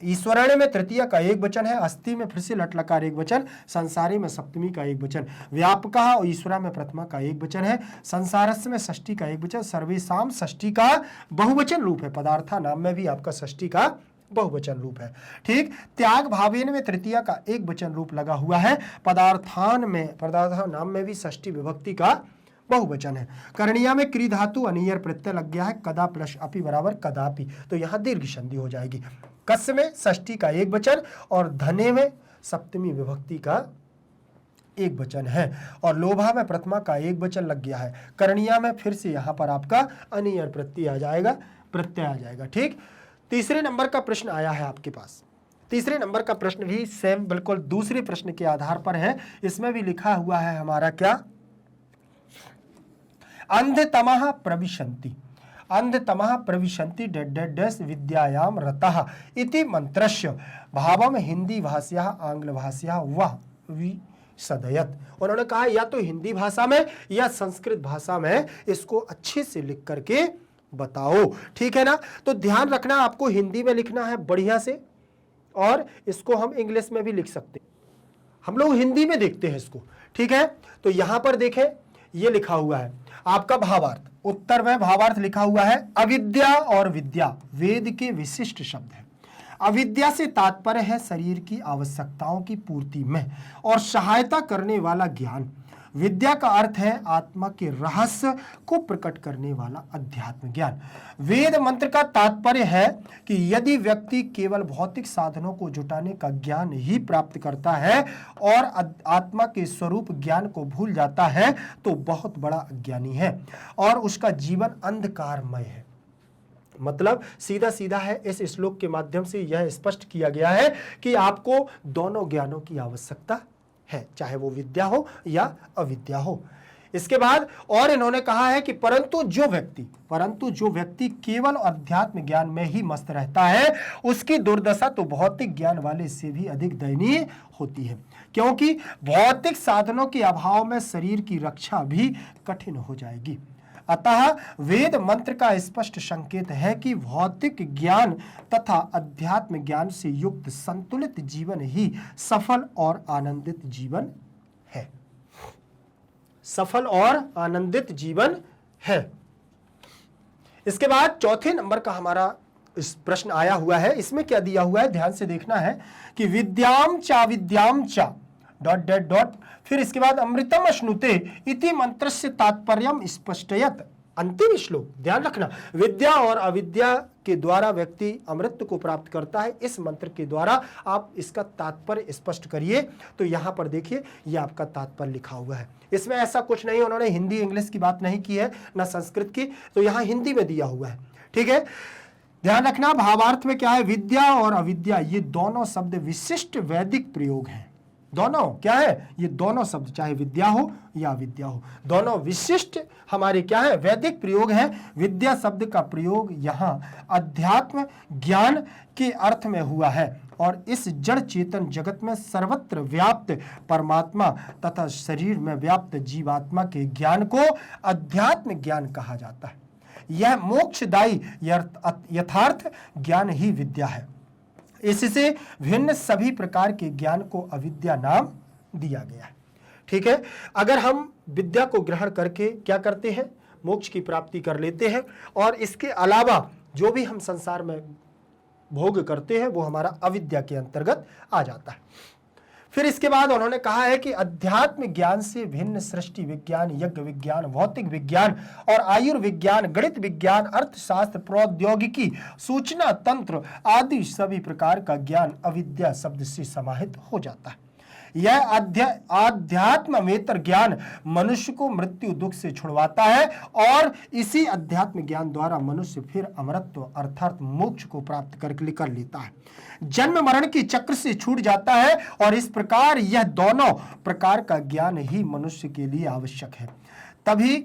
ईश्वरण्य में तृतीय का एक वचन है, अस्थि में फिर से लट लकार एक वचन, संसारी में सप्तमी का एक वचन, व्यापका और ईश्वरा में प्रथमा का एक वचन है, संसारस्य में षष्ठी का एक वचन, सर्वेषाम षष्ठी का बहुवचन रूप है, पदार्था नाम में भी आपका षष्ठी का बहुवचन रूप है, ठीक। त्याग भावेन में तृतीय का एक वचन रूप लगा हुआ है, पदार्थान नाम में भी षष्ठी विभक्ति का बहुवचन है। करणीय में क्री धातु अनियर प्रत्यय लग गया है, कदा प्लस अपि बराबर कदापि, तो यहां दीर्घ संधि हो जाएगी। कस्य में षष्ठी का एक वचन और धने में सप्तमी विभक्ति का एक वचन है, और लोभा में प्रथमा का एक वचन लग गया है। करणीया में फिर से यहां पर आपका अनियर प्रत्यय आ जाएगा। ठीक, तीसरे नंबर का प्रश्न आया है आपके पास। तीसरे नंबर का प्रश्न भी सेम बिल्कुल दूसरे प्रश्न के आधार पर है। इसमें भी लिखा हुआ है हमारा क्या, अंधतमः प्रविशन्ति, अंधतमः प्रविशन्ति डैश विद्यायाम रतः इति मंत्रस्य भावम हिंदी भाषया आंग्ल भाषया वह विसदयत। उन्होंने कहा या तो हिंदी भाषा में या संस्कृत भाषा में इसको अच्छे से लिख करके बताओ। ठीक है ना, तो ध्यान रखना आपको हिंदी में लिखना है बढ़िया से, और इसको हम इंग्लिश में भी लिख सकते हैं। हम लोग हिंदी में देखते हैं इसको। ठीक है, तो यहां पर देखें ये लिखा हुआ है आपका भावार्थ। उत्तर में भावार्थ लिखा हुआ है, अविद्या और विद्या वेद के विशिष्ट शब्द हैं। अविद्या से तात्पर्य है शरीर की आवश्यकताओं की पूर्ति में और सहायता करने वाला ज्ञान। विद्या का अर्थ है आत्मा के रहस्य को प्रकट करने वाला अध्यात्म ज्ञान। वेद मंत्र का तात्पर्य है कि यदि व्यक्ति केवल भौतिक साधनों को जुटाने का ज्ञान ही प्राप्त करता है और आत्मा के स्वरूप ज्ञान को भूल जाता है तो बहुत बड़ा अज्ञानी है और उसका जीवन अंधकारमय है। मतलब सीधा सीधा है, इस श्लोक के माध्यम से यह स्पष्ट किया गया है कि आपको दोनों ज्ञानों की आवश्यकता है, चाहे वो विद्या हो या अविद्या हो। इसके बाद और इन्होंने कहा है कि परंतु जो व्यक्ति केवल अध्यात्म ज्ञान में ही मस्त रहता है उसकी दुर्दशा तो भौतिक ज्ञान वाले से भी अधिक दयनीय होती है, क्योंकि भौतिक साधनों के अभाव में शरीर की रक्षा भी कठिन हो जाएगी। अतः वेद मंत्र का स्पष्ट संकेत है कि भौतिक ज्ञान तथा अध्यात्म ज्ञान से युक्त संतुलित जीवन ही सफल और आनंदित जीवन है। सफल और आनंदित जीवन है। इसके बाद चौथे नंबर का हमारा इस प्रश्न आया हुआ है। इसमें क्या दिया हुआ है, ध्यान से देखना है कि विद्याम चा डॉट फिर इसके बाद अमृतम अश्नुते इति मंत्रस्य तात्पर्यम स्पष्टयत। अंतिम श्लोक ध्यान रखना, विद्या और अविद्या के द्वारा व्यक्ति अमृत को प्राप्त करता है, इस मंत्र के द्वारा आप इसका तात्पर्य स्पष्ट करिए। तो यहां पर देखिए ये आपका तात्पर्य लिखा हुआ है। इसमें ऐसा कुछ नहीं, उन्होंने हिंदी इंग्लिश की बात नहीं की है ना संस्कृत की, तो यहां हिंदी में दिया हुआ है। ठीक है, ध्यान रखना भावार्थ में क्या है, विद्या और अविद्या ये दोनों शब्द विशिष्ट वैदिक प्रयोग हैं। दोनों क्या है, ये दोनों शब्द चाहे विद्या हो या अविद्या हो, दोनों विशिष्ट हमारे क्या है, वैदिक प्रयोग है। विद्या शब्द का प्रयोग यहाँ अध्यात्म ज्ञान के अर्थ में हुआ है और इस जड़ चेतन जगत में सर्वत्र व्याप्त परमात्मा तथा शरीर में व्याप्त जीवात्मा के ज्ञान को अध्यात्म ज्ञान कहा जाता है। यह मोक्षदायी यथार्थ ज्ञान ही विद्या है। इससे भिन्न सभी प्रकार के ज्ञान को अविद्या नाम दिया गया है। ठीक है, अगर हम विद्या को ग्रहण करके क्या करते हैं, मोक्ष की प्राप्ति कर लेते हैं, और इसके अलावा जो भी हम संसार में भोग करते हैं वो हमारा अविद्या के अंतर्गत आ जाता है। फिर इसके बाद उन्होंने कहा है कि अध्यात्म ज्ञान से भिन्न सृष्टि विज्ञान, यज्ञ विज्ञान, भौतिक विज्ञान और आयुर्विज्ञान, गणित विज्ञान, अर्थशास्त्र, प्रौद्योगिकी, सूचना तंत्र आदि सभी प्रकार का ज्ञान अविद्या शब्द से समाहित हो जाता है। यह आध्यात्मेतर ज्ञान मनुष्य को मृत्यु दुख से छुड़वाता है और इसी अध्यात्म ज्ञान द्वारा मनुष्य फिर अमरत्व अर्थात मोक्ष को प्राप्त कर लेता है, जन्म मरण की चक्र से छूट जाता है। और इस प्रकार यह दोनों प्रकार का ज्ञान ही मनुष्य के लिए आवश्यक है, तभी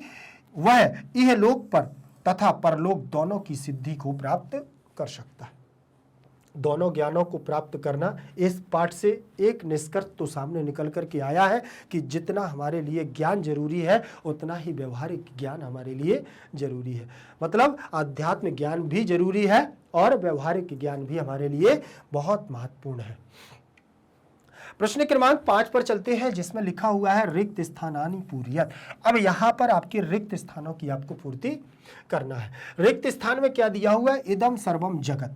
वह इहलोक पर तथा परलोक दोनों की सिद्धि को प्राप्त कर सकता है। दोनों ज्ञानों को प्राप्त करना, इस पाठ से एक निष्कर्ष तो सामने निकल कर के आया है कि जितना हमारे लिए ज्ञान जरूरी है उतना ही व्यवहारिक ज्ञान हमारे लिए जरूरी है। मतलब आध्यात्म ज्ञान भी जरूरी है और व्यवहारिक ज्ञान भी हमारे लिए बहुत महत्वपूर्ण है। प्रश्न क्रमांक 5 पर चलते हैं, जिसमें लिखा हुआ है रिक्त स्थानानि पूर्यत। अब यहां पर आपके रिक्त स्थानों की आपको पूर्ति करना है। रिक्त स्थान में क्या दिया हुआ है, इदम सर्वम जगत।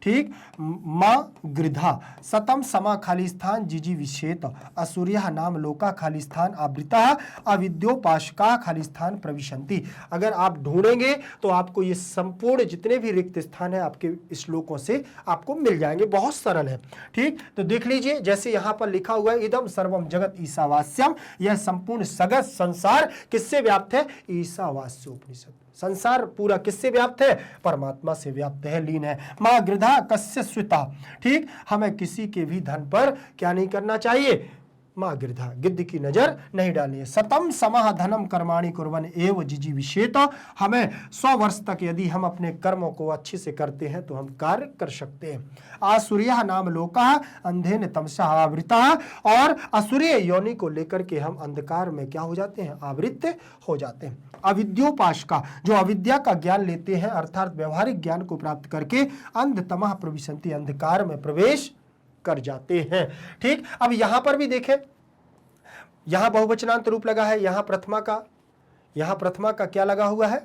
ठीक, माँ गृधा सतम समा खाली स्थान जिजी विषेत असुर्या नाम लोका खाली स्थान आवृता अविद्योपाशका खाली स्थान प्रविशंति। अगर आप ढूंढेंगे तो आपको ये संपूर्ण जितने भी रिक्त स्थान है आपके श्लोकों से आपको मिल जाएंगे, बहुत सरल है। ठीक, तो देख लीजिए जैसे यहां पर लिखा हुआ है इदम सर्वम जगत ईशावास्यम, यह संपूर्ण सगत संसार किससे व्याप्त है? ईशावास्योपनिषद। संसार पूरा किससे व्याप्त है? परमात्मा से व्याप्त है, लीन है। मां गृधा कस्य स्विता, ठीक, हमें किसी के भी धन पर क्या नहीं करना चाहिए? मां गृधा, गिद्ध की नजर नहीं डालनी है। सतम समः धनम कर्माणि कुर्वन् एव जिजीविषेत, हमें 100 वर्ष तक यदि हम अपने कर्मों को अच्छे से करते हैं तो हम कार्य कर सकते हैं। आसुर्यः नाम लोकः अंधेन तमसः आवृतः, और असुरीय योनि को लेकर के हम अंधकार में क्या हो जाते हैं? आवृत हो जाते हैं। अविद्योपाशका, जो अविद्या का ज्ञान लेते हैं अर्थात व्यवहारिक ज्ञान को प्राप्त करके अंधतमः प्रविशन्ति, अंधकार में प्रवेश कर जाते हैं। ठीक, अब यहां पर भी देखें, यहां बहुवचनांत रूप लगा है, यहां प्रथमा का क्या लगा हुआ है?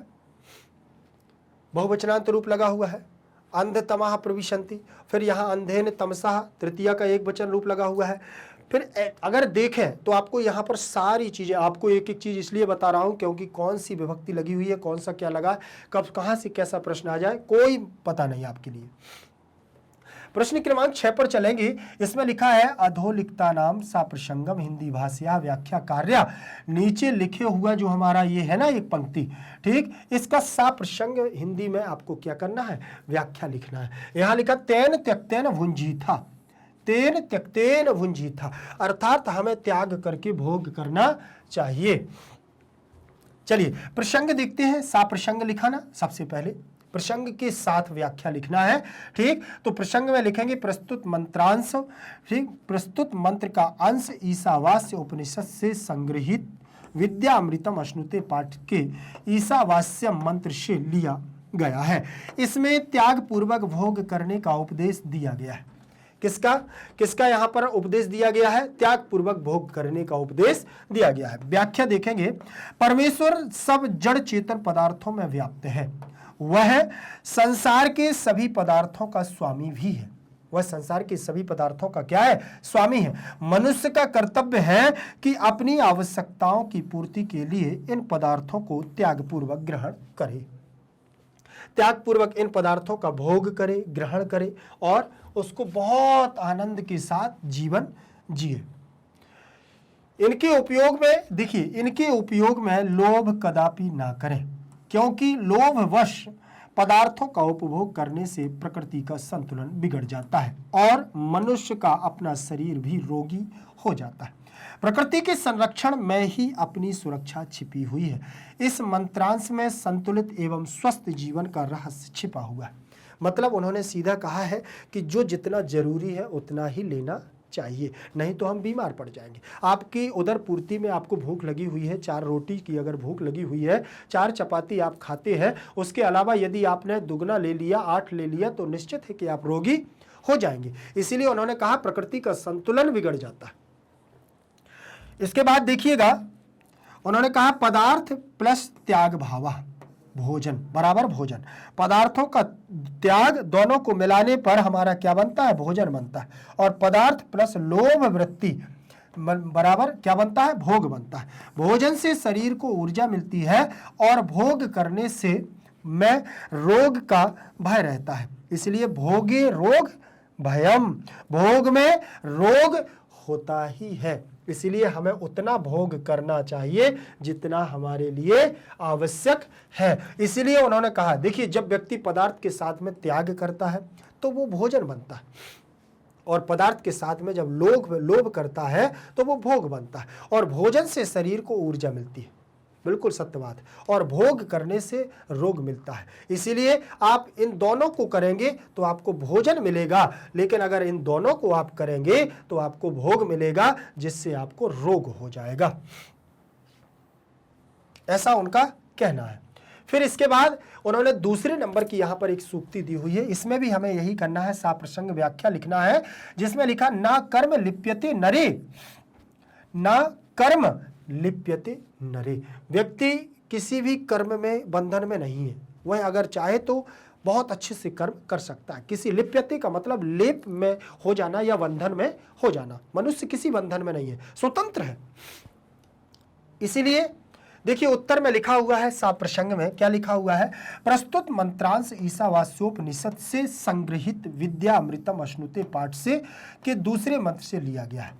बहुवचनांत रूप लगा हुआ है, अंधतमः प्रविशन्ति। फिर यहां अंधेन तमसः तृतीया का एक वचन रूप लगा हुआ है। फिर अगर देखें तो आपको यहां पर सारी चीजें, आपको एक एक चीज इसलिए बता रहा हूं क्योंकि कौन सी विभक्ति लगी हुई है, कौन सा क्या लगा, कब कहां से कैसा प्रश्न आ जाए कोई पता नहीं आपके लिए। प्रश्न क्रमांक 6 पर चलेंगे। इसमें लिखा है अधोलिखता नाम साप्रसंगम हिंदी भाषा व्याख्या कार्य। नीचे लिखे हुआ जो हमारा ये है ना एक पंक्ति, ठीक, इसका साप्रसंग हिंदी में आपको क्या करना है? व्याख्या लिखना है। यहां लिखा तेन त्यक्तेन भुंजीथा, तेन त्यक्तेन भुंजीथा, अर्थात हमें त्याग करके भोग करना चाहिए। चलिए प्रसंग देखते हैं। साप्रसंग लिखा ना, सबसे पहले प्रसंग के साथ व्याख्या लिखना है। ठीक, तो प्रसंग में लिखेंगे प्रस्तुत मंत्रांश, ठीक, प्रस्तुत मंत्र का अंश ईशावास्य उपनिषद से संग्रहित विद्या अमृतम अश्नुते पाठ के ईशावास्य मंत्र से लिया गया है। इसमें त्याग पूर्वक भोग करने का उपदेश दिया गया है। किसका यहां पर उपदेश दिया गया है? त्याग पूर्वक भोग करने का उपदेश दिया गया है। व्याख्या देखेंगे, परमेश्वर सब जड़ चेतन पदार्थों में व्याप्त है, वह संसार के सभी पदार्थों का स्वामी भी है। वह संसार के सभी पदार्थों का क्या है? स्वामी है। मनुष्य का कर्तव्य है कि अपनी आवश्यकताओं की पूर्ति के लिए इन पदार्थों को त्याग पूर्वक ग्रहण करे, त्याग पूर्वक इन पदार्थों का भोग करे, ग्रहण करे और उसको बहुत आनंद के साथ जीवन जिए। इनके उपयोग में देखिए, इनके उपयोग में लोभ कदापि ना करें, क्योंकि लोभवश पदार्थों का उपभोग करने से प्रकृति का संतुलन बिगड़ जाता है और मनुष्य का अपना शरीर भी रोगी हो जाता है। प्रकृति के संरक्षण में ही अपनी सुरक्षा छिपी हुई है। इस मंत्रांश में संतुलित एवं स्वस्थ जीवन का रहस्य छिपा हुआ है। मतलब उन्होंने सीधा कहा है कि जो जितना जरूरी है उतना ही लेना चाहिए, नहीं तो हम बीमार पड़ जाएंगे। आपकी उदर पूर्ति में आपको भूख लगी हुई है, 4 रोटी की अगर भूख लगी हुई है, 4 चपाती आप खाते हैं, उसके अलावा यदि आपने दुगना ले लिया, 8 ले लिया, तो निश्चित है कि आप रोगी हो जाएंगे। इसीलिए उन्होंने कहा प्रकृति का संतुलन बिगड़ जाता है। इसके बाद देखिएगा, उन्होंने कहा पदार्थ प्लस त्याग भावा, भोजन बराबर भोजन। पदार्थों का त्याग दोनों को मिलाने पर हमारा क्या बनता है? भोजन बनता है। और पदार्थ प्लस लोभ वृत्ति बराबर क्या बनता है? भोग बनता है। भोजन से शरीर को ऊर्जा मिलती है और भोग करने से में रोग का भय रहता है। इसलिए भोगे रोग भयम, भोग में रोग होता ही है। इसलिए हमें उतना भोग करना चाहिए जितना हमारे लिए आवश्यक है। इसलिए उन्होंने कहा, देखिए जब व्यक्ति पदार्थ के साथ में त्याग करता है तो वो भोजन बनता है, और पदार्थ के साथ में जब लोभ करता है तो वो भोग बनता है। और भोजन से शरीर को ऊर्जा मिलती है, बिल्कुल सत्य बात है, और भोग करने से रोग मिलता है। इसीलिए आप इन दोनों को करेंगे तो आपको भोजन मिलेगा, लेकिन अगर इन दोनों को आप करेंगे तो आपको भोग मिलेगा जिससे आपको रोग हो जाएगा, ऐसा उनका कहना है। फिर इसके बाद उन्होंने दूसरे नंबर की यहां पर एक सूक्ति दी हुई है, इसमें भी हमें यही करना है, साप्रसंग व्याख्या लिखना है, जिसमें लिखा ना कर्म लिप्यते नरे, ना कर्म लिप्यते नरे। व्यक्ति किसी भी कर्म में बंधन में नहीं है, वह अगर चाहे तो बहुत अच्छे से कर्म कर सकता है। किसी लिप्यते का मतलब लेप में हो जाना या बंधन में हो जाना। मनुष्य किसी बंधन में नहीं है, स्वतंत्र है। इसीलिए देखिए उत्तर में लिखा हुआ है, सा प्रसंग में क्या लिखा हुआ है, प्रस्तुत मंत्रांश ईशावास्योपनिषद से संग्रहित विद्यामृतम अश्नुते पाठ से के दूसरे मंत्र से लिया गया है।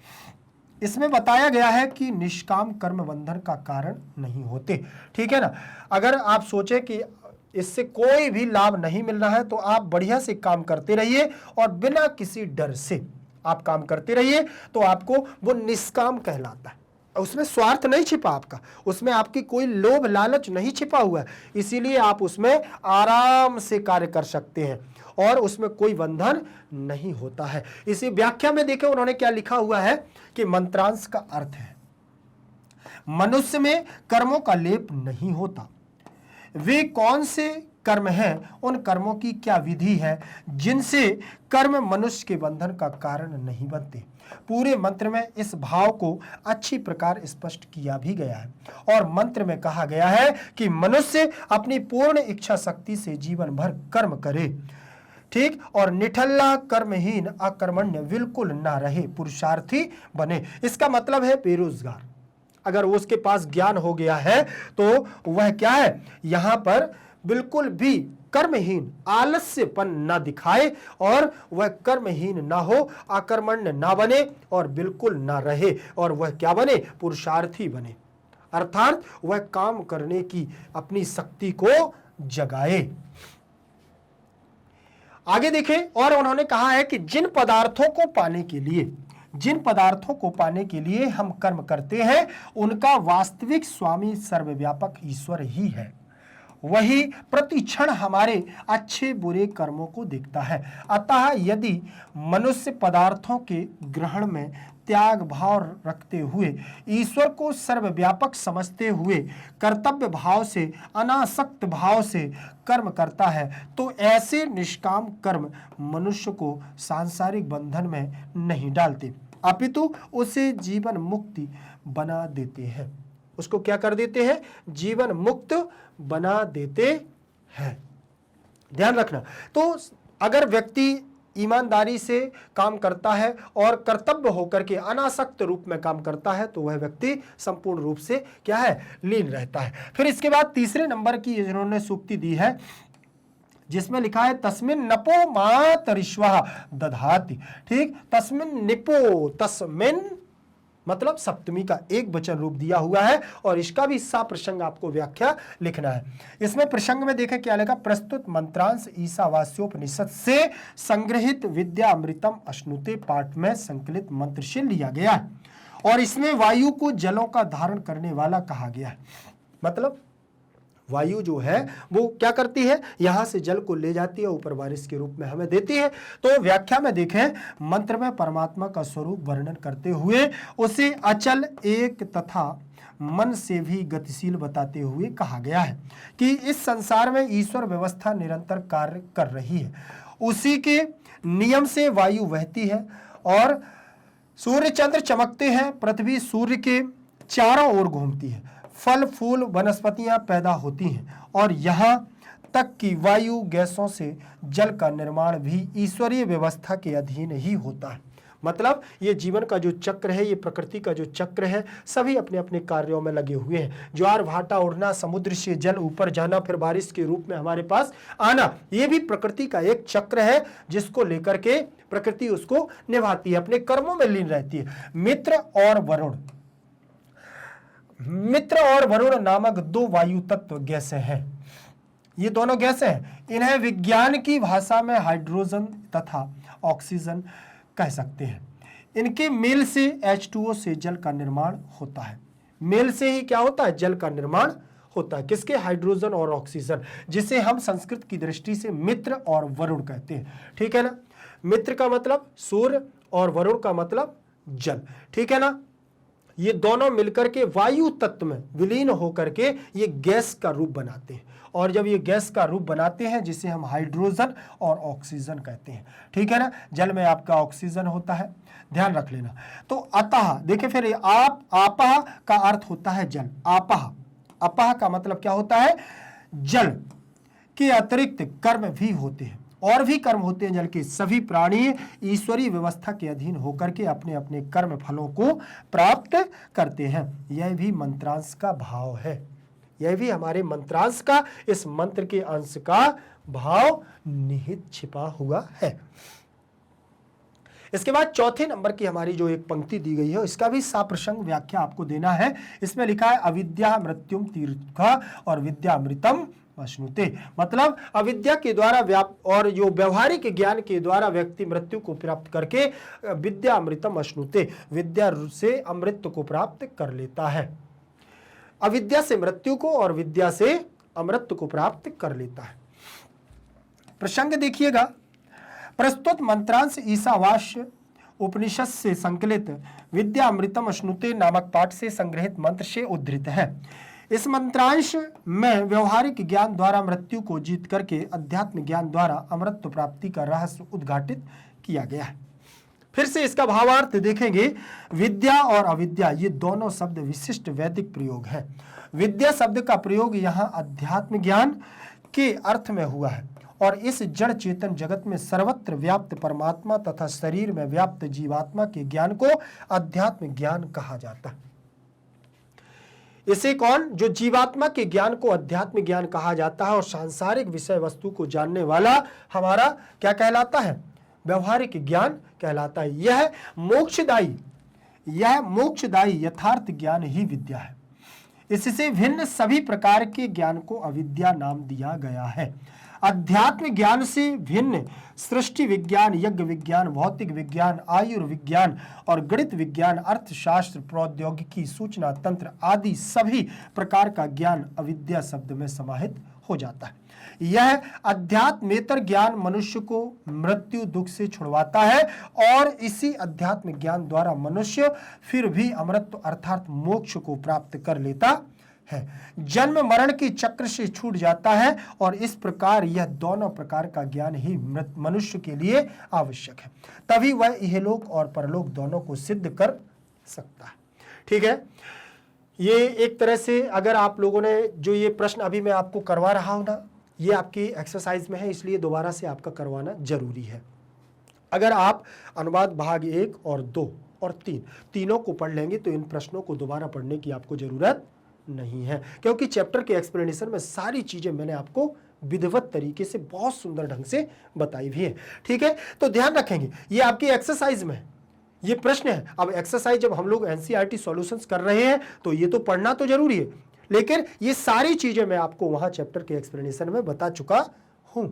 इसमें बताया गया है कि निष्काम कर्म बंधन का कारण नहीं होते। ठीक है ना। अगर आप सोचे कि इससे कोई भी लाभ नहीं मिल रहा है तो आप बढ़िया से काम करते रहिए और बिना किसी डर से आप काम करते रहिए, तो आपको वो निष्काम कहलाता है। उसमें स्वार्थ नहीं छिपा आपका, उसमें आपकी कोई लोभ लालच नहीं छिपा हुआ है, इसीलिए आप उसमें आराम से कार्य कर सकते हैं और उसमें कोई बंधन नहीं होता है। इसी व्याख्या में देखें उन्होंने क्या लिखा हुआ है कि मंत्रांश का अर्थ है, मनुष्य में कर्मों का लेप नहीं होता। वे कौन से कर्म हैं, उन कर्मों की क्या विधि है जिनसे कर्म मनुष्य के बंधन का कारण नहीं बनते। पूरे मंत्र में इस भाव को अच्छी प्रकार स्पष्ट किया भी गया है और मंत्र में कहा गया है कि मनुष्य अपनी पूर्ण इच्छा शक्ति से जीवन भर कर्म करे, ठीक, और निठल्ला कर्महीन अकर्मण्य बिल्कुल ना रहे, पुरुषार्थी बने। इसका मतलब है बेरोजगार। अगर उसके पास ज्ञान हो गया है तो वह क्या है, यहां पर बिल्कुल भी कर्महीन आलस्यपन ना दिखाए और वह कर्महीन ना हो, अकर्मण्य ना बने और बिल्कुल ना रहे, और वह क्या बने, पुरुषार्थी बने, अर्थात वह काम करने की अपनी शक्ति को जगाए। आगे देखें, और उन्होंने कहा है कि जिन पदार्थों को पाने के लिए हम कर्म करते हैं उनका वास्तविक स्वामी सर्वव्यापक ईश्वर ही है। वही प्रति क्षण हमारे अच्छे बुरे कर्मों को देखता है। अतः यदि मनुष्य पदार्थों के ग्रहण में त्याग भाव रखते हुए ईश्वर को सर्वव्यापक समझते हुए कर्तव्य भाव से, अनासक्त भाव से कर्म करता है तो ऐसे निष्काम कर्म मनुष्य को सांसारिक बंधन में नहीं डालते, अपितु उसे जीवन मुक्ति बना देते हैं। उसको क्या कर देते हैं, जीवन मुक्त बना देते हैं। ध्यान रखना। तो अगर व्यक्ति ईमानदारी से काम करता है और कर्तव्य होकर के अनासक्त रूप में काम करता है तो वह व्यक्ति संपूर्ण रूप से क्या है, लीन रहता है। फिर इसके बाद तीसरे नंबर की इन्होंने सूक्ति दी है जिसमें लिखा है तस्मिन नपो मातरिश्वः दधाति। ठीक, तस्मिन निपो, तस्मिन मतलब सप्तमी का एक वचन रूप दिया हुआ है और इसका भी सा प्रसंग आपको व्याख्या लिखना है। इसमें प्रसंग में देखें क्या लिखा, प्रस्तुत मंत्रांश ईशावास्योपनिषद से संग्रहित विद्यामृतम अश्नुते पाठ में संकलित मंत्र से लिया गया है और इसमें वायु को जलों का धारण करने वाला कहा गया है। मतलब वायु जो है वो क्या करती है, यहां से जल को ले जाती है, ऊपर बारिश के रूप में हमें देती है। तो व्याख्या में देखें, मंत्र में परमात्मा का स्वरूप वर्णन करते हुए उसे अचल, एक तथा मन से भी गतिशील बताते हुए कहा गया है कि इस संसार में ईश्वर व्यवस्था निरंतर कार्य कर रही है। उसी के नियम से वायु बहती है और सूर्य चंद्र चमकते हैं, पृथ्वी सूर्य के चारों ओर घूमती है, फल फूल वनस्पतियां पैदा होती हैं और यहाँ तक कि वायु गैसों से जल का निर्माण भी ईश्वरीय व्यवस्था के अधीन ही होता है। मतलब ये जीवन का जो चक्र है, ये प्रकृति का जो चक्र है, सभी अपने अपने कार्यों में लगे हुए हैं। ज्वार भाटा उड़ना, समुद्र से जल ऊपर जाना, फिर बारिश के रूप में हमारे पास आना, ये भी प्रकृति का एक चक्र है जिसको लेकर के प्रकृति उसको निभाती है, अपने कर्मों में लीन रहती है। मित्र और वरुण नामक दो वायु तत्व गैसें हैं। ये दोनों गैसें हैं, इन्हें विज्ञान की भाषा में हाइड्रोजन तथा ऑक्सीजन कह सकते हैं। इनके मेल से H2O से जल का निर्माण होता है। मेल से ही क्या होता है, जल का निर्माण होता है। किसके, हाइड्रोजन और ऑक्सीजन, जिसे हम संस्कृत की दृष्टि से मित्र और वरुण कहते हैं। ठीक है ना। मित्र का मतलब सूर्य और वरुण का मतलब जल। ठीक है ना। ये दोनों मिलकर के वायु तत्व में विलीन होकर के ये गैस का रूप बनाते हैं और जब ये गैस का रूप बनाते हैं जिसे हम हाइड्रोजन और ऑक्सीजन कहते हैं। ठीक है ना। जल में आपका ऑक्सीजन होता है, ध्यान रख लेना। तो अतः देखिए फिर आपह का अर्थ होता है जल। आपह, अपह का मतलब क्या होता है, जल। के अतिरिक्त कर्म भी होते हैं, और भी कर्म होते हैं, जल के सभी प्राणी ईश्वरीय व्यवस्था के अधीन होकर के अपने अपने कर्म फलों को प्राप्त करते हैं। यह भी मंत्रांश का भाव है, यह भी हमारे मंत्रांश का, इस मंत्र के अंश का भाव निहित छिपा हुआ है। इसके बाद चौथे नंबर की हमारी जो एक पंक्ति दी गई है, इसका भी साप्रसंग व्याख्या आपको देना है। इसमें लिखा है अविद्या मृत्युम तीर्थ और विद्यामृतम अश्नुते, मतलब अविद्या के द्वारा और जो व्यवहारिक ज्ञान के द्वारा व्यक्ति मृत्यु को प्राप्त करके विद्या अमृतम अश्नुते, विद्या से अमृत को प्राप्त कर लेता है। अविद्या से मृत्यु को और विद्या से अमृत को प्राप्त कर लेता है। प्रसंग देखिएगा, प्रस्तुत मंत्रांश ईशावास्य उपनिषद से संकलित विद्या अमृतम अश्नुते नामक पाठ से संग्रहित मंत्र से उद्धृत है। इस मंत्रांश में व्यवहारिक ज्ञान द्वारा मृत्यु को जीत करके अध्यात्म ज्ञान द्वारा अमृत प्राप्ति का रहस्य उद्घाटित किया गया है। फिर से इसका भावार्थ देखेंगे। विद्या और अविद्या ये दोनों शब्द विशिष्ट वैदिक प्रयोग है। विद्या शब्द का प्रयोग यहाँ अध्यात्म ज्ञान के अर्थ में हुआ है और इस जड़ चेतन जगत में सर्वत्र व्याप्त परमात्मा तथा शरीर में व्याप्त जीवात्मा के ज्ञान को अध्यात्म ज्ञान कहा जाता है। इसे कौन, जो जीवात्मा के ज्ञान को अध्यात्म ज्ञान कहा जाता है और सांसारिक विषय वस्तु को जानने वाला हमारा क्या कहलाता है, व्यवहारिक ज्ञान कहलाता है। यह मोक्षदायी यथार्थ ज्ञान ही विद्या है। इससे भिन्न सभी प्रकार के ज्ञान को अविद्या नाम दिया गया है। अध्यात्म ज्ञान से भिन्न सृष्टि विज्ञान, यज्ञ विज्ञान, भौतिक विज्ञान, आयुर्विज्ञान और गणित विज्ञान, अर्थशास्त्र, प्रौद्योगिकी, सूचना तंत्र आदि सभी प्रकार का ज्ञान अविद्या शब्द में समाहित हो जाता है। यह अध्यात्मेतर ज्ञान मनुष्य को मृत्यु दुख से छुड़वाता है और इसी अध्यात्म ज्ञान द्वारा मनुष्य फिर भी अमृत अर्थात मोक्ष को प्राप्त कर लेता है, जन्म मरण के चक्र से छूट जाता है और इस प्रकार यह दोनों प्रकार का ज्ञान ही मनुष्य के लिए आवश्यक है, तभी वह इहलोक और परलोक दोनों को सिद्ध कर सकता है। ठीक है, ये एक तरह से अगर आप लोगों ने जो ये प्रश्न अभी मैं आपको करवा रहा हूं ना, ये आपकी एक्सरसाइज में है, इसलिए दोबारा से आपका करवाना जरूरी है। अगर आप अनुवाद भाग 1 और 2 और 3 तीनों को पढ़ लेंगे तो इन प्रश्नों को दोबारा पढ़ने की आपको जरूरत नहीं है, क्योंकि चैप्टर के एक्सप्लेनेशन में सारी चीजें मैंने आपको विधिवत तरीके से बहुत सुंदर ढंग से बताई भी है। ठीक है, तो ध्यान रखेंगे, ये आपकी एक्सरसाइज में ये प्रश्न है। अब एक्सरसाइज जब हम लोग एनसीईआरटी सॉल्यूशंस कर रहे हैं तो ये तो पढ़ना तो जरूरी है, लेकिन ये सारी चीजें मैं आपको वहां चैप्टर के एक्सप्लेनेशन में बता चुका हूं।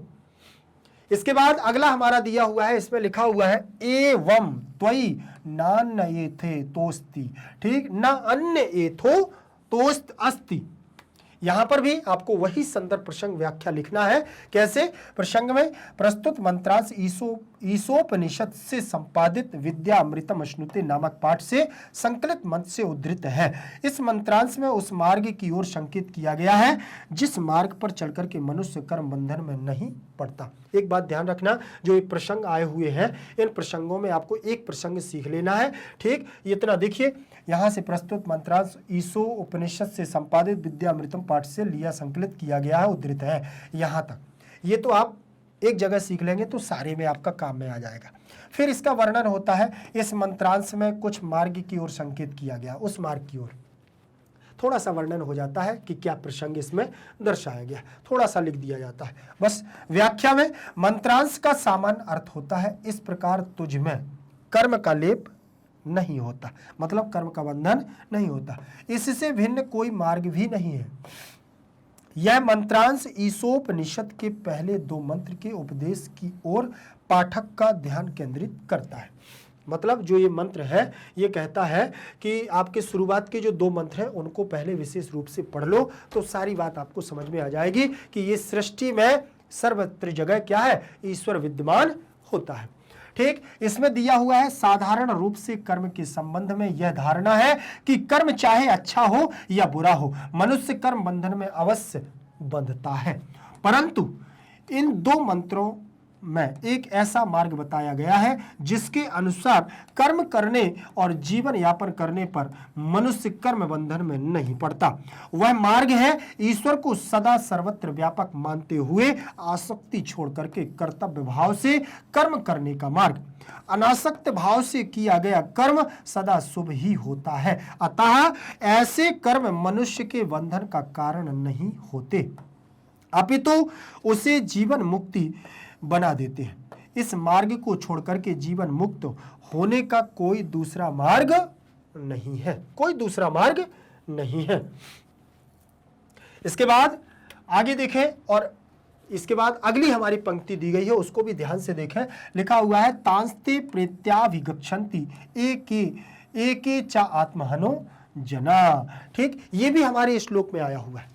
इसके बाद अगला हमारा दिया हुआ है, इसमें लिखा हुआ है एवं त्वयि नान्यथे तोस्ति, ठीक, न अन्य एथो तोस्त अस्ति। यहां पर भी आपको वही संदर्भ प्रसंग व्याख्या लिखना है। कैसे, प्रसंग में प्रस्तुत मंत्रांश ईशोपनिषद से संपादित विद्या अमृतम अश्नुते नामक पाठ से संकलित मंत्र से उद्धृत है। इस मंत्रांश में उस मार्ग की ओर संकेत किया गया है जिस मार्ग पर चलकर के मनुष्य कर्म बंधन में नहीं पड़ता। एक बात ध्यान रखना, जो एक प्रसंग आए हुए हैं इन प्रसंगों में आपको एक प्रसंग सीख लेना है। ठीक, इतना देखिए, यहाँ से प्रस्तुत मंत्रांश ईशो उपनिषद से संपादित विद्या अमृतम पाठ से लिया संकलित किया गया है, उद्धृत है। यहाँ तक ये तो आप एक जगह सीख लेंगे तो सारे में आपका काम में आ जाएगा। फिर इसका वर्णन होता है, इस मंत्रांश में कुछ मार्ग की ओर संकेत किया गया, उस मार्ग की ओर थोड़ा सा वर्णन हो जाता है कि क्या प्रसंग इसमें दर्शाया गया, थोड़ा सा लिख दिया जाता है बस। व्याख्या में मंत्रांश का सामान्य अर्थ होता है, इस प्रकार तुझ में कर्म का लेप नहीं होता, मतलब कर्म का बंधन नहीं होता, इससे भिन्न कोई मार्ग भी नहीं है। यह मंत्रांश ईशोपनिषद के पहले 2 मंत्र के उपदेश की ओर पाठक का ध्यान केंद्रित करता है। मतलब जो ये मंत्र है ये कहता है कि आपके शुरुआत के जो 2 मंत्र हैं उनको पहले विशेष रूप से पढ़ लो तो सारी बात आपको समझ में आ जाएगी कि ये सृष्टि में सर्वत्र जगह क्या है, ईश्वर विद्यमान होता है। ठीक, इसमें दिया हुआ है साधारण रूप से कर्म के संबंध में यह धारणा है कि कर्म चाहे अच्छा हो या बुरा हो, मनुष्य कर्म बंधन में अवश्य बंधता है। परंतु इन 2 मंत्रों में एक ऐसा मार्ग बताया गया है जिसके अनुसार कर्म करने और जीवन यापन करने पर मनुष्य कर्म बंधन में नहीं पड़ता। वह मार्ग है ईश्वर को सदा सर्वत्र व्यापक मानते हुए आसक्ति छोड़ करके कर्तव्य भाव से कर्म करने का मार्ग। अनासक्त भाव से किया गया कर्म सदा शुभ ही होता है, अतः ऐसे कर्म मनुष्य के बंधन का कारण नहीं होते, अपितु उसे जीवन मुक्ति बना देते हैं। इस मार्ग को छोड़कर के जीवन मुक्त होने का कोई दूसरा मार्ग नहीं है, कोई दूसरा मार्ग नहीं है। इसके बाद आगे देखें और इसके बाद अगली हमारी पंक्ति दी गई है, उसको भी ध्यान से देखें। लिखा हुआ है तांस्ते प्रेत्याभिगच्छन्ति एके च आत्महनो जना। ठीक, ये भी हमारे श्लोक में आया हुआ है।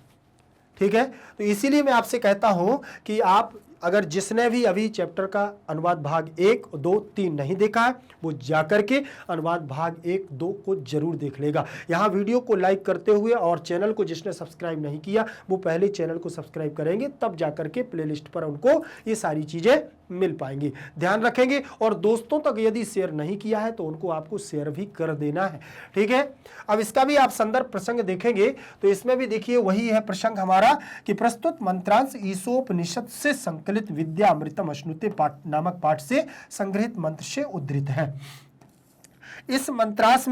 ठीक है, तो इसीलिए मैं आपसे कहता हूं कि आप अगर जिसने भी अभी चैप्टर का अनुवाद भाग 1, 2, 3 नहीं देखा है वो जाकर के अनुवाद भाग 1, 2 को जरूर देख लेगा। यहाँ वीडियो को लाइक करते हुए और चैनल को जिसने सब्सक्राइब नहीं किया वो पहले चैनल को सब्सक्राइब करेंगे, तब जाकर के प्लेलिस्ट पर उनको ये सारी चीजें मिल पाएंगी। ध्यान रखेंगे और दोस्तों तक यदि शेयर नहीं किया है तो उनको आपको शेयर भी कर देना है। ठीक है, अब इसका भी आप संदर्भ प्रसंग देखेंगे तो इसमें भी देखिए वही है प्रसंग हमारा कि प्रस्तुत मंत्रांश ईशोपनिषद से संकलित विद्या अमृतम अश्नुते पाठ नामक पाठ से संग्रहित मंत्र से उद्धृत है। इस मंत्रांश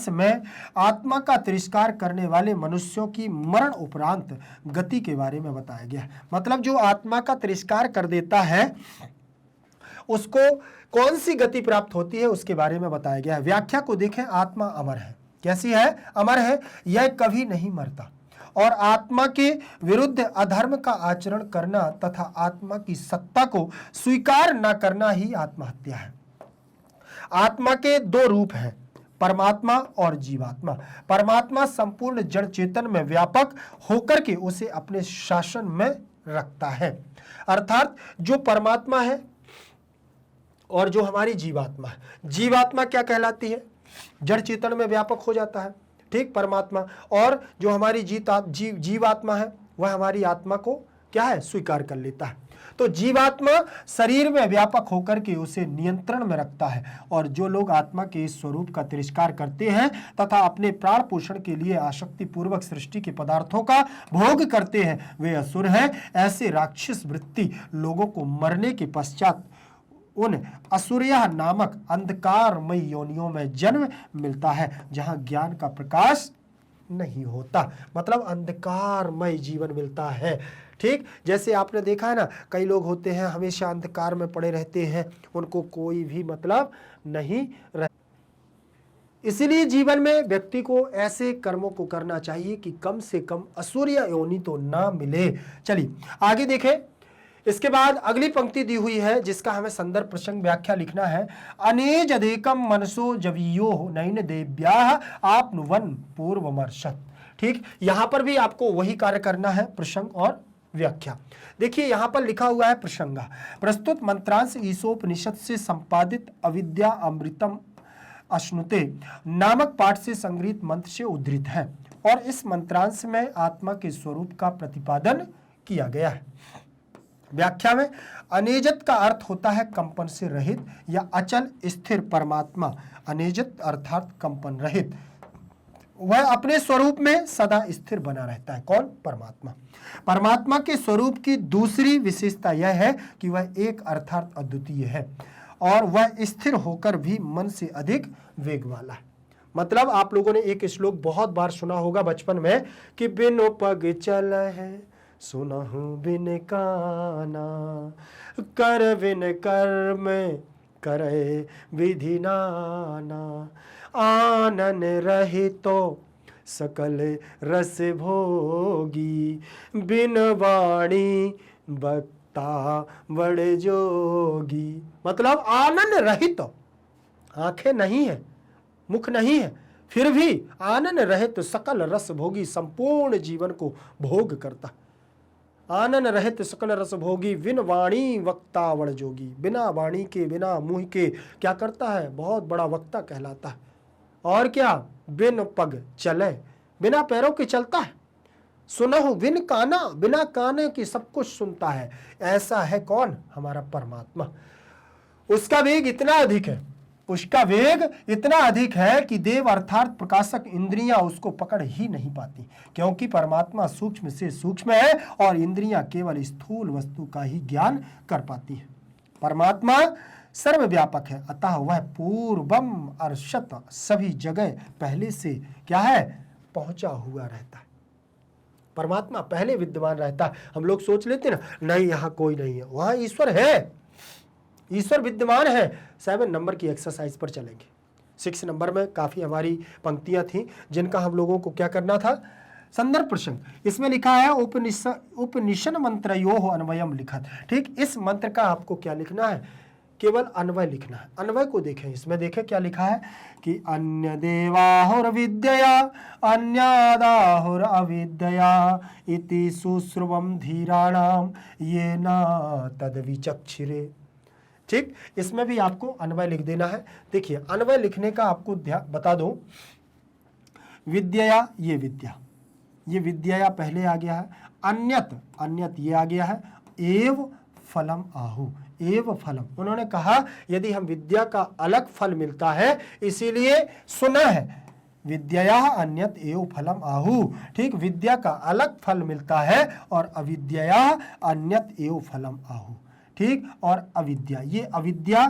में आत्मा का तिरस्कार करने वाले मनुष्यों की मरण उपरांत गति के बारे में बताया गया है। मतलब जो आत्मा का तिरस्कार कर देता है उसको कौन सी गति प्राप्त होती है उसके बारे में बताया गया है। व्याख्या को देखें, आत्मा अमर है। कैसी है? अमर है, यह कभी नहीं मरता और आत्मा के विरुद्ध अधर्म का आचरण करना तथा आत्मा की सत्ता को स्वीकार न करना ही आत्महत्या है। आत्मा के दो रूप हैं, परमात्मा और जीवात्मा। परमात्मा संपूर्ण जड़ चेतन में व्यापक होकर के उसे अपने शासन में रखता है, अर्थात जो परमात्मा है और जो हमारी जीवात्मा है। जीवात्मा क्या कहलाती है? जड़ चेतन में व्यापक हो जाता है, ठीक, परमात्मा। और जो हमारी जीवात्मा है वह हमारी आत्मा को क्या है? स्वीकार कर लेता है। तो जीवात्मा शरीर में व्यापक होकर के उसे नियंत्रण में रखता है और जो लोग आत्मा के इस स्वरूप का तिरस्कार करते हैं तथा अपने प्राण पोषण के लिए आसक्ति पूर्वक सृष्टि के पदार्थों का भोग करते हैं वे असुर हैं। ऐसे राक्षस वृत्ति लोगों को मरने के पश्चात उन असुरिया नामक अंधकारमय योनियों में जन्म मिलता है जहां ज्ञान का प्रकाश नहीं होता, मतलब अंधकारमय जीवन मिलता है। ठीक, जैसे आपने देखा है ना, कई लोग होते हैं हमेशा अंधकार में पड़े रहते हैं, उनको कोई भी मतलब नहीं रह। इसीलिए जीवन में व्यक्ति को ऐसे कर्मों को करना चाहिए कि कम से कम असुरिया योनि तो ना मिले। चलिए आगे देखें। इसके बाद अगली पंक्ति दी हुई है जिसका हमें संदर्भ प्रसंग व्याख्या लिखना है। अनेज अधिकम मनसो जवियो नैन देव्याः आपनुवन पूर्वमर्शत। ठीक, यहां पर भी आपको वही कार्य करना है, प्रसंग और व्याख्या। देखिए यहां पर लिखा हुआ है प्रसंगा। प्रस्तुत मंत्रांश ईशोपनिषद से संपादित अविद्या अमृतम अश्नुते नामक पाठ से संग्रहित मंत्र से उद्धृत है और इस मंत्रांश में आत्मा के स्वरूप का प्रतिपादन किया गया है। व्याख्या में अनेजत का अर्थ होता है कंपन से रहित या अचल स्थिर परमात्मा। अनेजत अर्थात कंपन रहित, वह अपने स्वरूप में सदा स्थिर बना रहता है। कौन? परमात्मा। परमात्मा के स्वरूप की दूसरी विशेषता यह है कि वह एक अर्थात अद्वितीय है और वह स्थिर होकर भी मन से अधिक वेग वाला है। मतलब आप लोगों ने एक श्लोक बहुत बार सुना होगा बचपन में कि बिनो पग चल है सुनहु बिन काना, कर बिन कर्म करे विधि नाना, आनन रहितो सकल रस भोगी, बिन वाणी वक्ता बड़ जोगी। मतलब आनंद रहित, आंखें नहीं है, मुख नहीं है, फिर भी आनंद रहित सकल रस भोगी, संपूर्ण जीवन को भोग करता। आनन रहित सकल रस भोगी, बिन वाणी वक्ता बड़ जोगी। बिना वाणी के, बिना मुंह के क्या करता है? बहुत बड़ा वक्ता कहलाता है। और क्या? बिन पग चले, बिना पैरों के चलता है। सुनहु बिन काना, बिना काने की सब कुछ सुनता है। ऐसा है कौन? हमारा परमात्मा। उसका वेग इतना अधिक है, उसका वेग इतना अधिक है कि देव अर्थात प्रकाशक इंद्रियां उसको पकड़ ही नहीं पाती, क्योंकि परमात्मा सूक्ष्म से सूक्ष्म है और इंद्रियां केवल स्थूल वस्तु का ही ज्ञान कर पाती है। परमात्मा सर्वव्यापक है, अतः वह पूर्वम अर्षत, सभी जगह पहले से क्या है? पहुंचा हुआ रहता है। परमात्मा पहले विद्यमान रहता है। हम लोग सोच लेते ना, नहीं यहां कोई नहीं है, वहां ईश्वर है, ईश्वर विद्यमान है। 7 नंबर की एक्सरसाइज पर चलेंगे। 6 नंबर में काफी हमारी पंक्तियां थी जिनका हम लोगों को क्या करना था? संदर्भ प्रसंग। इसमें लिखा है उपनिषद मंत्रयोः अन्वयम लिखत। ठीक, इस मंत्र का आपको क्या लिखना है? केवल अन्वय लिखना है। अन्वय को देखें, इसमें देखें क्या लिखा है कि अन्य देवाहुर विद्यया अन्यादाहुर अविद्यया इति सुश्रुवम धीराणाम ये न तद विचक्षिरे। ठीक, इसमें भी आपको अन्वय लिख देना है। देखिए, अन्वय लिखने का आपको बता दूं, विद्यया, ये विद्या, ये विद्यया पहले आ गया है। अन्यत, अन्यत ये आ गया है। एव फलम आहु, एव फलम। उन्होंने कहा यदि हम विद्या का अलग फल मिलता है, इसीलिए सुना है विद्या अन्यत एव फलम आहु। ठीक, विद्या का अलग फल मिलता है और अविद्या अन्यत एव फलम आहु। ठीक, और अविद्या, ये अविद्या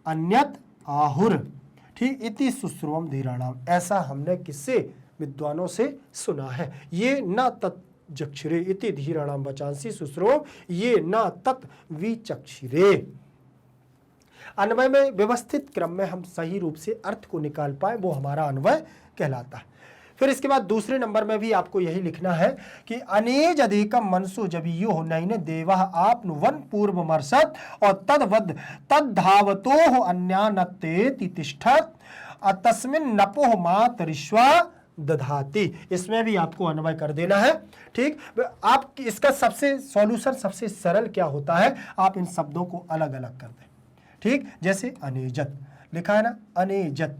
अन्यत आहुर। ठीक, इति सुश्रुवम धीराणाम, ऐसा हमने किससे? विद्वानों से सुना है। ये न तत् जक्षिरे इति धीराणाम वचांसी सुश्रुवम ये न तत् विचक्षिरे। अन्वय में व्यवस्थित क्रम में हम सही रूप से अर्थ को निकाल पाए, वो हमारा अन्वय कहलाता है। फिर इसके बाद दूसरे नंबर में भी आपको यही लिखना है कि अनेज अधिकम मनसु जबियो नैने देवा आपनुवन पूर्व मर्षत और तद्वद तद्धावतो अन्यानत्तेति तिष्ठत तस्मिन् नपोह मातरिश्वा दधाति। इसमें भी आपको अन्वय कर देना है। ठीक, आप इसका सबसे सॉल्यूशन, सबसे सरल क्या होता है? आप इन शब्दों को अलग अलग कर दें। ठीक, जैसे अनेजत लिखा है ना, अनेजत,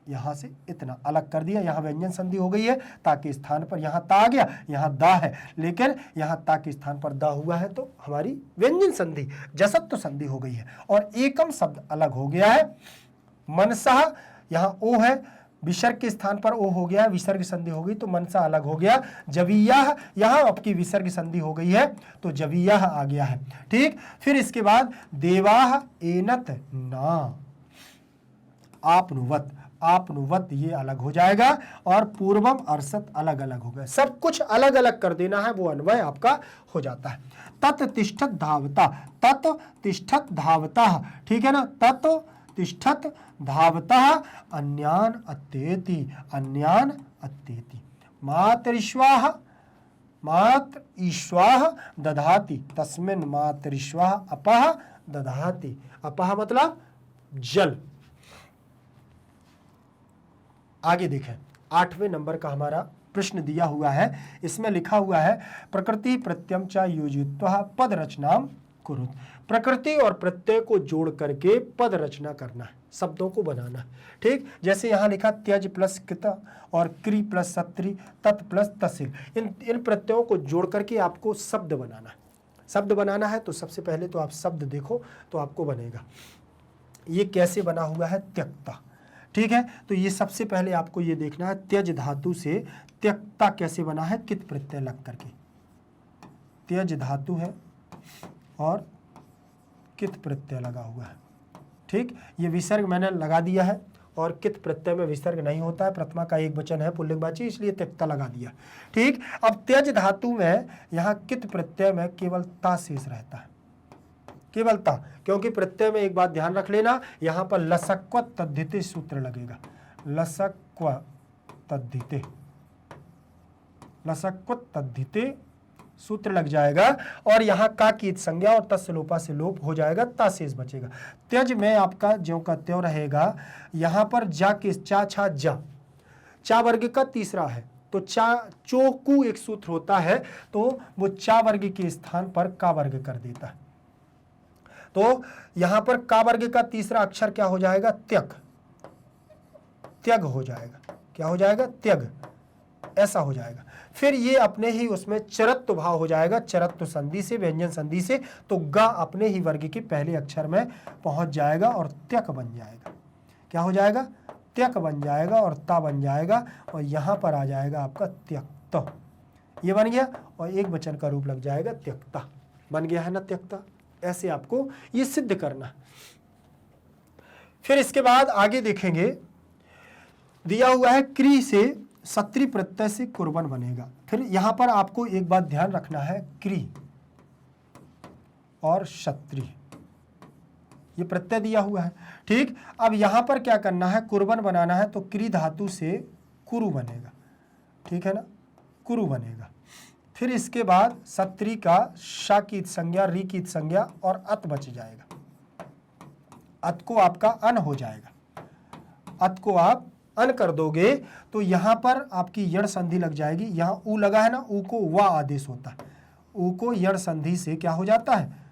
यहां से इतना अलग कर दिया, यहां व्यंजन संधि हो गई है, ताकि स्थान पर यहां ता आ गया, यहां दा है, लेकिन यहां ता के स्थान पर दा हुआ है तो हमारी व्यंजन संधि, जसत्व संधि हो गई है। और एकम शब्द अलग हो गया है। मनसा, यहां ओ है, विसर्ग के स्थान पर ओ हो गया, विसर्ग संधि हो गई तो मनसा अलग हो गया। जविया, यहां आपकी विसर्ग संधि हो गई है तो जविया आ गया है। ठीक, फिर इसके बाद देवाह एनत ना आपनुवत, आपनुवत ये अलग हो जाएगा और पूर्वम अर्षत अलग अलग हो गया। सब कुछ अलग अलग कर देना है, वो अन्वय आपका हो जाता है। तत् तिष्ठत धावता, तत् तिष्ठत धावता। ठीक है ना, तत् तिष्ठत धावता अन्यान अत्येति, अन्यान अत्येति। मातरिश्वाह, मात्र ईश्वाह दधाति तस्मिन् मातरिश्वाह अपह दधाति। अपह मतलब जल। आगे देखें, 8वें नंबर का हमारा प्रश्न दिया हुआ है। इसमें लिखा हुआ है प्रकृति प्रत्यम च योजित्वा पद रचनाम कुरुत। प्रकृति और प्रत्यय को जोड़ करके पद रचना करना है, शब्दों को बनाना है। ठीक, जैसे यहाँ लिखा त्यज प्लस कृत और क्री प्लस सत्री, तत् प्लस तसिल। इन प्रत्ययों को जोड़ करके आपको शब्द बनाना है। शब्द बनाना है तो सबसे पहले तो आप शब्द देखो तो आपको बनेगा। ये कैसे बना हुआ है? त्यक्ता। ठीक है, तो ये सबसे पहले आपको ये देखना है त्यज धातु से त्यक्ता कैसे बना है, कित प्रत्यय लग करके। त्यज धातु है और कित प्रत्यय लगा हुआ है। ठीक, ये विसर्ग मैंने लगा दिया है और कित प्रत्यय में विसर्ग नहीं होता है, प्रथमा का एक वचन है पुल्लिंगवाची, इसलिए त्यक्ता लगा दिया। ठीक, अब त्यज धातु में यहाँ कित प्रत्यय में केवल ता शेष रहता है, केवल ता, क्योंकि प्रत्यय में एक बात ध्यान रख लेना, यहाँ पर लसक्व तद्धिते सूत्र लगेगा। लसक्व तद्धिते, लसक्व तद्धिते सूत्र लग जाएगा और यहाँ का की संज्ञा और तत्सलोपा से लोप हो जाएगा, ता शेष बचेगा। त्यज में आपका ज्यों का त्यों रहेगा। यहाँ पर जा के चा छा जा, चा वर्ग का तीसरा है तो चा चोकू एक सूत्र होता है तो वो चा वर्ग के स्थान पर का वर्ग कर देता है। तो यहां पर का वर्ग का तीसरा अक्षर क्या हो जाएगा? त्यग, त्यग हो जाएगा। क्या हो जाएगा? त्यग, ऐसा हो जाएगा। फिर ये अपने ही उसमें चरत्व भाव हो जाएगा, चरत्व संधि से, व्यंजन संधि से, तो ग अपने ही वर्ग के पहले अक्षर में पहुंच जाएगा और त्यक बन जाएगा। क्या हो जाएगा? त्यक बन जाएगा और ता बन जाएगा और यहां पर आ जाएगा आपका त्यक्त, ये बन गया और एक वचन का रूप लग जाएगा त्यक्ता, बन गया है ना त्यक्ता। ऐसे आपको ये सिद्ध करना। फिर इसके बाद आगे देखेंगे, दिया हुआ है क्री से सत्री प्रत्यय से कुर्बन बनेगा। फिर यहां पर आपको एक बात ध्यान रखना है, क्री और क्षत्रि ये प्रत्यय दिया हुआ है, ठीक। अब यहां पर क्या करना है, कुर्बन बनाना है, तो क्री धातु से कुरु बनेगा, ठीक है ना, कुरु बनेगा। फिर इसके बाद सत्री का शा की संज्ञा, री की संज्ञा और अत बच जाएगा, अत को आपका अन हो जाएगा, अत को आप अन कर दोगे तो यहां पर आपकी यण संधि लग जाएगी। यहां ऊ लगा है ना, ऊ को वा आदेश होता है, ऊ को यण संधि से क्या हो जाता है,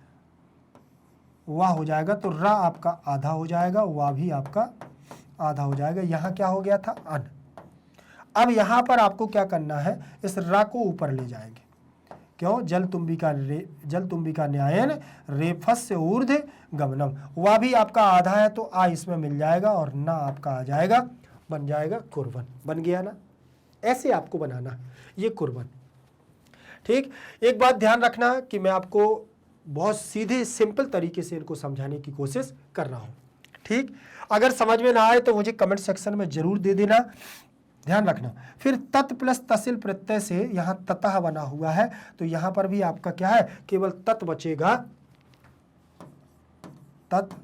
वाह हो जाएगा, तो रा आपका आधा हो जाएगा, वाह भी आपका आधा हो जाएगा। यहां क्या हो गया था, अन। अब यहां पर आपको क्या करना है, इस रा को ऊपर ले जाएंगे, क्यों, जल तुम्बिका न्यायन रेफस्य ऊर्ध गमनम, वह भी आपका आधा है तो आ इसमें मिल जाएगा और ना आपका आ जाएगा, बन जाएगा कुर्बन, बन गया ना। ऐसे आपको बनाना ये कुर्बन, ठीक। एक बात ध्यान रखना कि मैं आपको बहुत सीधे सिंपल तरीके से इनको समझाने की कोशिश कर रहा हूं, ठीक। अगर समझ में ना आए तो मुझे कमेंट सेक्शन में जरूर दे देना, ध्यान रखना। फिर तत् प्लस तसिल प्रत्यय से यहां ततः बना हुआ है, तो यहां पर भी आपका क्या है, केवल तत् बचेगा, तत्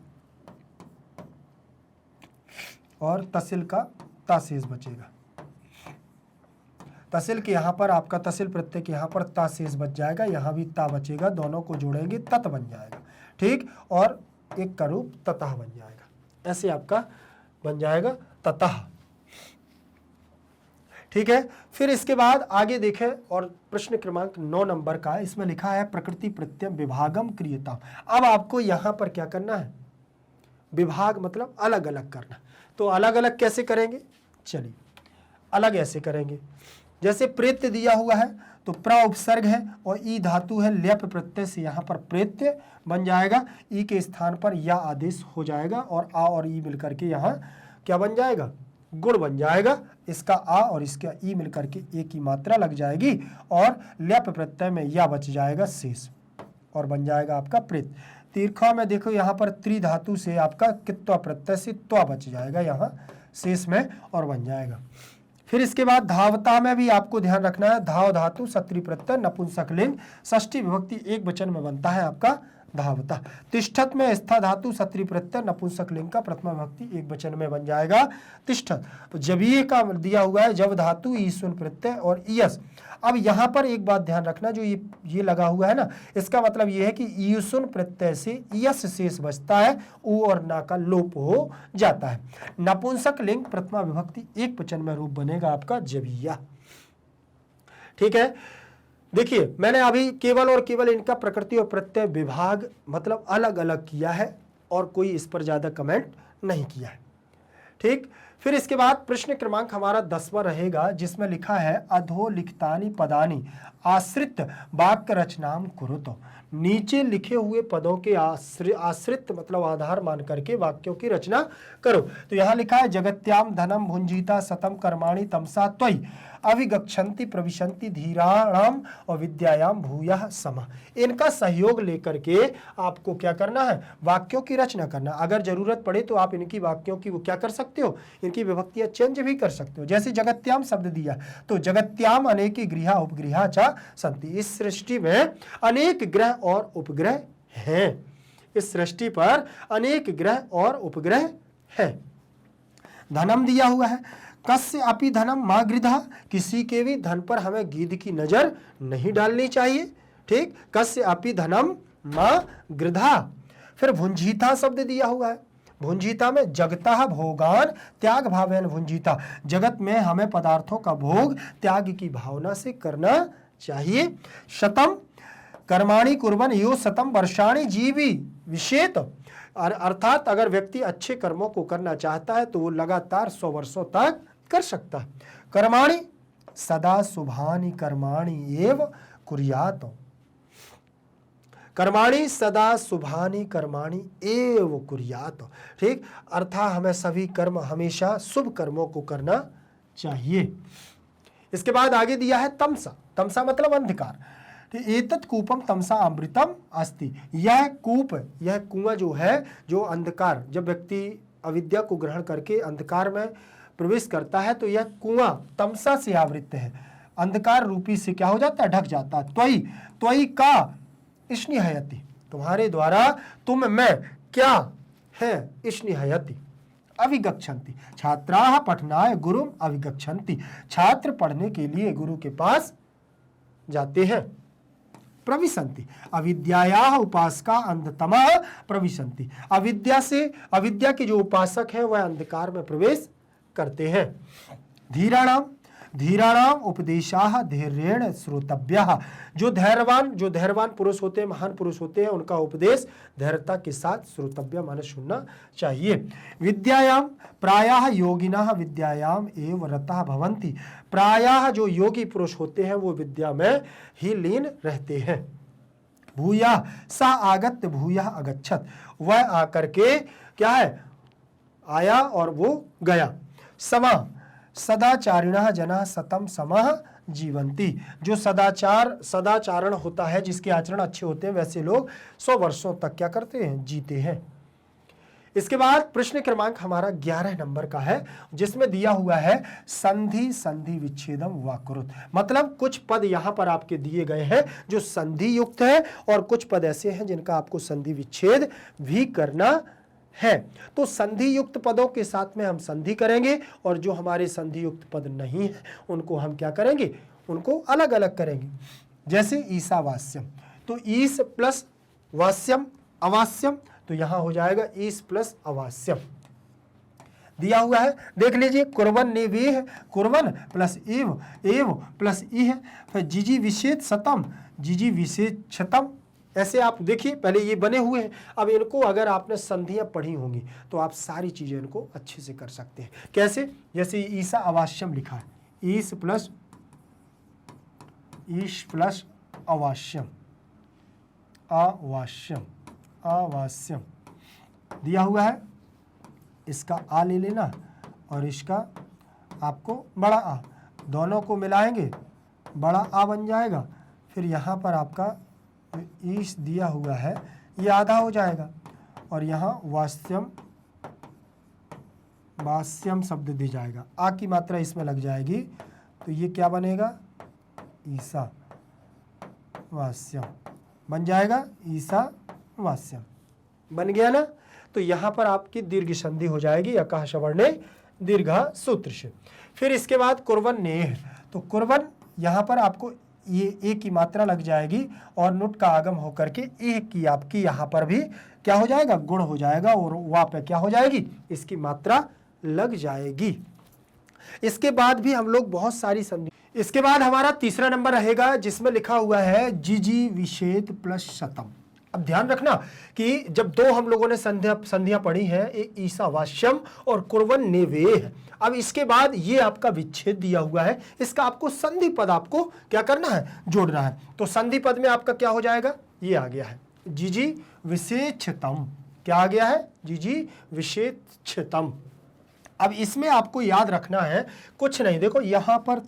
और तसिल का ता शेष बचेगा। तसिल के यहां पर आपका तसिल प्रत्यय के यहां पर ता शेष बच जाएगा, यहां भी ता बचेगा, दोनों को जोड़ेंगे तत् बन जाएगा, ठीक। और एक का रूप ततः बन जाएगा, ऐसे आपका बन जाएगा ततः, ठीक है। फिर इसके बाद आगे देखें और प्रश्न क्रमांक 9 नंबर का, इसमें लिखा है प्रकृति प्रत्यय विभागम क्रियता। अब आपको यहां पर क्या करना है, विभाग मतलब अलग अलग करना। तो अलग अलग कैसे करेंगे, चलिए अलग ऐसे करेंगे, जैसे प्रेत्य दिया हुआ है तो प्र उपसर्ग है और ई धातु है, ल्यप प्रत्यय से यहां पर प्रेत्य बन जाएगा, ई के स्थान पर या आदेश हो जाएगा और आ और ई मिलकर के यहां क्या बन जाएगा, गुण बन जाएगा। इसका आ और इसका ई मिलकर के एक की मात्रा लग जाएगी और ल्यप प्रत्यय में या बच जाएगा शेष और बन जाएगा आपका प्रेत। तीर्खा में देखो यहाँ पर त्रि धातु से आपका कित्वा प्रत्यय से त्वा बच जाएगा यहाँ शेष में और बन जाएगा। फिर इसके बाद धावता में भी आपको ध्यान रखना है, धाव धातु सत्री प्रत्यय नपुंसक लिंग, षष्ठी विभक्ति एक वचन में बनता है आपका धावता। तिष्ठत में स्था धातु सत्री प्रत्यय नपुंसक लिंग का प्रथमा विभक्ति एक वचन में बन जाएगा तिष्ठत। तो जबीय का दिया हुआ है जब धातु ईसुन प्रत्यय और ईयस। अब यहां पर एक बात ध्यान रखना, जो ये लगा हुआ है ना, इसका मतलब ये है कि ईसुन प्रत्यय से यस शेष बचता है, ऊ और ना का लोप हो जाता है। नपुंसक लिंग प्रथमा विभक्ति एक वचन में रूप बनेगा आपका जबीया, ठीक है। देखिए मैंने अभी केवल और केवल इनका प्रकृति और प्रत्यय विभाग मतलब अलग अलग किया है और कोई इस पर ज्यादा कमेंट नहीं किया है, ठीक। फिर इसके बाद प्रश्न क्रमांक हमारा 10वां रहेगा, जिसमें लिखा है अधो लिखितानि पदानि आश्रित वाक्य रचनाम कुरुतो। नीचे लिखे हुए पदों के आश्रित मतलब आधार मान करके वाक्यों की रचना करो। तो यहां लिखा है जगत्याम धनम भुंजीता सतम कर्माणि तमसा त्वयि अविगच्छन्ति प्रविशन्ति धीराणाम और विद्यायाम भूयः समा। इनका सहयोग लेकर के आपको क्या करना है, वाक्यों की रचना करना। अगर जरूरत पड़े तो आप इनकी वाक्यों की वो क्या कर सकते हो, इनकी विभक्तियां चेंज भी कर सकते हो। जैसे जगत्याम शब्द दिया तो जगत्याम अनेक गृह उपगृह च सन्ति। इस सृष्टि में अनेक ग्रह और उपग्रह हैं, इस सृष्टि पर अनेक ग्रह और उपग्रह हैं। धनम दिया हुआ है, कस्य अपि धनम मा गृधा, किसी के भी धन पर हमें गीध की नजर नहीं डालनी चाहिए, ठीक। कस्य अपि धनम मा गृधा। फिर भुंजीता शब्द दिया हुआ है, भुंजीता में जगता भोगान त्याग भावेन भुंजीता, जगत में हमें पदार्थों का भोग त्याग की भावना से करना चाहिए। शतम कर्माणि कुर्बन यो शतम वर्षाणि जीवी विशेत, अर्थात अगर व्यक्ति अच्छे कर्मों को करना चाहता है तो वो लगातार 100 वर्षों तक कर सकता है। कर्माणि सदा शुभानि कर्माणि एव कुर्यात्। कर्माणि सदा शुभानि कर्माणि एव कुर्यात्। ठीक, अर्थात हमें सभी कर्म हमेशा शुभ कर्मों को करना चाहिए। इसके बाद आगे दिया है तमसा। तमसा मतलब अंधकार। एतत् कूपम तमसा अमृतम अस्ति। यह कूप, यह कुआं जो है, जो अंधकार, जब व्यक्ति अविद्या को ग्रहण करके अंधकार में प्रवेश करता है तो यह कुआं तमसा से आवृत है, अंधकार रूपी से क्या हो जाता है, ढक जाता है। त्वयि, त्वयि का स्निहयति, तुम्हारे द्वारा तुम में क्या है, स्निहयति। अभिगच्छन्ति, छात्राः पठनाय गुरुम अभिगच्छन्ति, छात्र पढ़ने के लिए गुरु के पास जाते हैं। प्रविशन्ति, अविद्यायाः उपासका अंधतमः प्रविशन्ति, अविद्या से, अविद्या के जो उपासक हैं वह अंधकार में प्रवेश करते हैं। धीराणाम, धीराणाम उपदेशाः धैर्येण श्रोतव्यः, जो धैर्यवान पुरुष होते हैं, महान पुरुष होते हैं, उनका उपदेश धैर्यता के साथ श्रोतव्य माने सुनना चाहिए। विद्यायाम प्रायः योगिनः विद्यायाम एव रतः भवन्ति, प्रायः जो योगी पुरुष होते हैं वो विद्या में ही लीन रहते हैं। भूयः स आगत्य भूयः अगच्छत्, वह आकर के क्या है, आया और वो गया। समः सदाचारिणः जनः सतम समः जीवंती, जो सदाचारण होता है, जिसके आचरण अच्छे होते हैं, वैसे लोग 100 वर्षों तक क्या करते हैं, जीते हैं। इसके बाद प्रश्न क्रमांक हमारा 11 नंबर का है, जिसमें दिया हुआ है संधि संधि विच्छेदम वा कुरुत। मतलब कुछ पद यहाँ पर आपके दिए गए हैं जो संधि युक्त है और कुछ पद ऐसे हैं जिनका आपको संधि विच्छेद भी करना है। तो संधि युक्त पदों के साथ में हम संधि करेंगे और जो हमारे संधि युक्त पद नहीं है उनको हम क्या करेंगे, उनको अलग अलग करेंगे। जैसे ईसावास्यम, तो ईस प्लस वास्यम अवास्यम, तो यहां हो जाएगा ईस प्लस अवास्यम दिया हुआ है। देख लीजिए, कुर्बन ने भी है, कुर्बन प्लस एव प्लस ई है, फिर जीजी विशेष सतम, जीजी विशेष छतम। ऐसे आप देखिए, पहले ये बने हुए हैं, अब इनको अगर आपने संधियां पढ़ी होंगी तो आप सारी चीजें इनको अच्छे से कर सकते हैं। कैसे, जैसे ईसा अवास्यम लिखा है, ईस प्लस अवास्यम, अवास्यम अवास्यम दिया हुआ है। इसका आ ले लेना और इसका आपको बड़ा आ, दोनों को मिलाएंगे बड़ा आ बन जाएगा। फिर यहाँ पर आपका ईश दिया हुआ है, ये आधा हो जाएगा और यहाँ वास्यम शब्द दी जाएगा, आ की मात्रा इसमें लग जाएगी, तो ये क्या बनेगा, ईसा वास्यम बन जाएगा, ईसा वास्यम बन गया ना। तो यहाँ पर आपकी दीर्घ संधि हो जाएगी, अकाह सवर्णे दीर्घा सूत्र से। फिर इसके बाद कुर्बन नेह, तो कुर्बन यहाँ पर आपको ये ए की मात्रा लग जाएगी और नुट का आगम होकर के ए की आपकी यहाँ पर भी क्या हो जाएगा, गुण हो जाएगा और वहाँ पे क्या हो जाएगी, इसकी मात्रा लग जाएगी। इसके बाद भी हम लोग बहुत सारी संधि। इसके बाद हमारा तीसरा नंबर रहेगा जिसमें लिखा हुआ है जीजी विषेद प्लस शतम। अब ध्यान रखना कि जब दो हम लोगों ने संधियां पढ़ी हैं, एक ईसावास्यम और कुर्बन नेवेह, अब इसके बाद ये आपका विच्छेद दिया हुआ है, इसका आपको संधि पद आपको क्या करना है, जोड़ना है। तो संधि पद में आपका क्या हो जाएगा, ये आ गया है जीजी विशेषतम, क्या आ गया है, जीजी विशेषतम। अब इसमें आपको याद रखना है कुछ नहीं, देखो यहां पर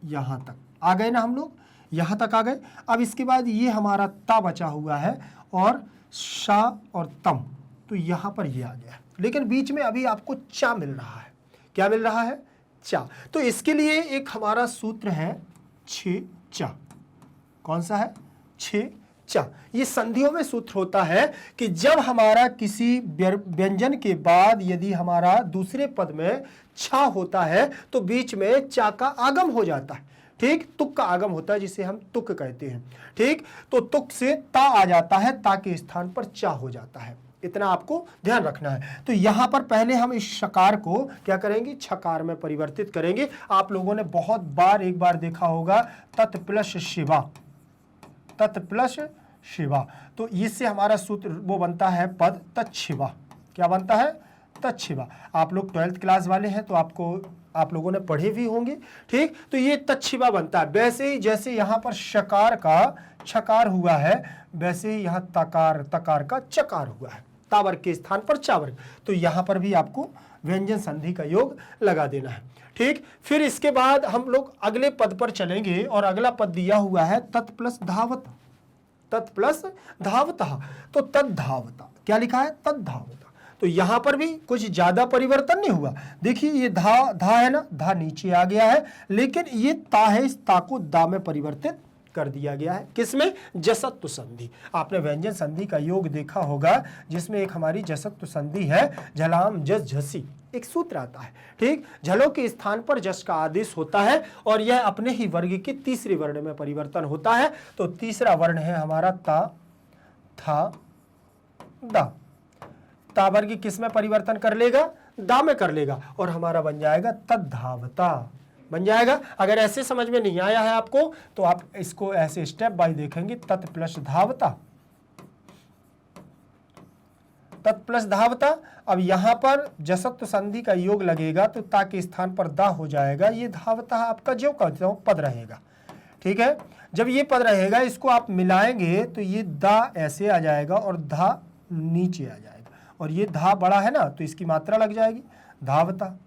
यहां तक आ गए ना हम लोग, यहां तक आ गए। अब इसके बाद ये हमारा ता बचा हुआ है और शा और तम, तो यहां पर ये आ गया, लेकिन बीच में अभी आपको चा मिल रहा है, क्या मिल रहा है, चा। तो इसके लिए एक हमारा सूत्र है छे चा, कौन सा है, छे चा। ये संधियों में सूत्र होता है कि जब हमारा किसी व्यंजन के बाद यदि हमारा दूसरे पद में छा होता है तो बीच में चा का आगम हो जाता है, ठीक, तुक का आगम होता है जिसे हम तुक कहते हैं, ठीक। तो तुक से ता आ जाता है, ता के स्थान पर चा हो जाता है, इतना आपको ध्यान रखना है। तो यहां पर पहले हम इस शकार को क्या करेंगे, छकार में परिवर्तित करेंगे। आप लोगों ने बहुत बार एक बार देखा होगा तत् प्लस शिवा, तत् प्लस शिवा, तो इससे हमारा सूत्र वो बनता है पद तत्शिवा, क्या बनता है, तच्छिबा। आप लोग 12th क्लास वाले हैं तो आप लोगों ने पढ़े भी होंगे, ठीक। तो ये तच्छिबा बनता है। वैसे ही जैसे यहाँ पर शकार का छकार हुआ है, वैसे ही यहाँ तकार का चकार हुआ है, तावर्ग के स्थान पर चावर्ग। तो यहाँ पर भी आपको व्यंजन संधि का योग लगा देना है, ठीक। फिर इसके बाद हम लोग अगले पद पर चलेंगे और अगला पद दिया हुआ है तत् प्लस धावत, तत् प्लस धावता। तो तत् धावता क्या लिखा है? तत् धावता। तो यहां पर भी कुछ ज्यादा परिवर्तन नहीं हुआ। देखिए ये धा है ना, धा नीचे आ गया है, लेकिन ये ता है, इस ता को दा में परिवर्तित कर दिया गया है। किसमें? जसत्व संधि। आपने व्यंजन संधि का योग देखा होगा, जिसमें एक हमारी जसत्व संधि है, झलाम जस झसी, एक सूत्र आता है, ठीक। झलों के स्थान पर जस का आदेश होता है और यह अपने ही वर्ग के तीसरे वर्ण में परिवर्तन होता है। तो तीसरा वर्ण है हमारा ता, था, दा। ता वर्ग किस में परिवर्तन कर लेगा? दा में कर लेगा और हमारा बन जाएगा तद्धावता, बन जाएगा। अगर ऐसे समझ में नहीं आया है आपको तो आप इसको ऐसे स्टेप बाय देखेंगे। तत् प्लस धावता, तत् प्लस धावता। अब यहां पर जसत्व संधि का योग लगेगा तो ता के स्थान पर दा हो जाएगा। ये धावता आपका जो कहते हो पद रहेगा, ठीक है। जब ये पद रहेगा इसको आप मिलाएंगे तो ये दा ऐसे आ जाएगा और धा नीचे आ जाएगा, और ये धा बड़ा है ना तो इसकी मात्रा लग जाएगी धावता।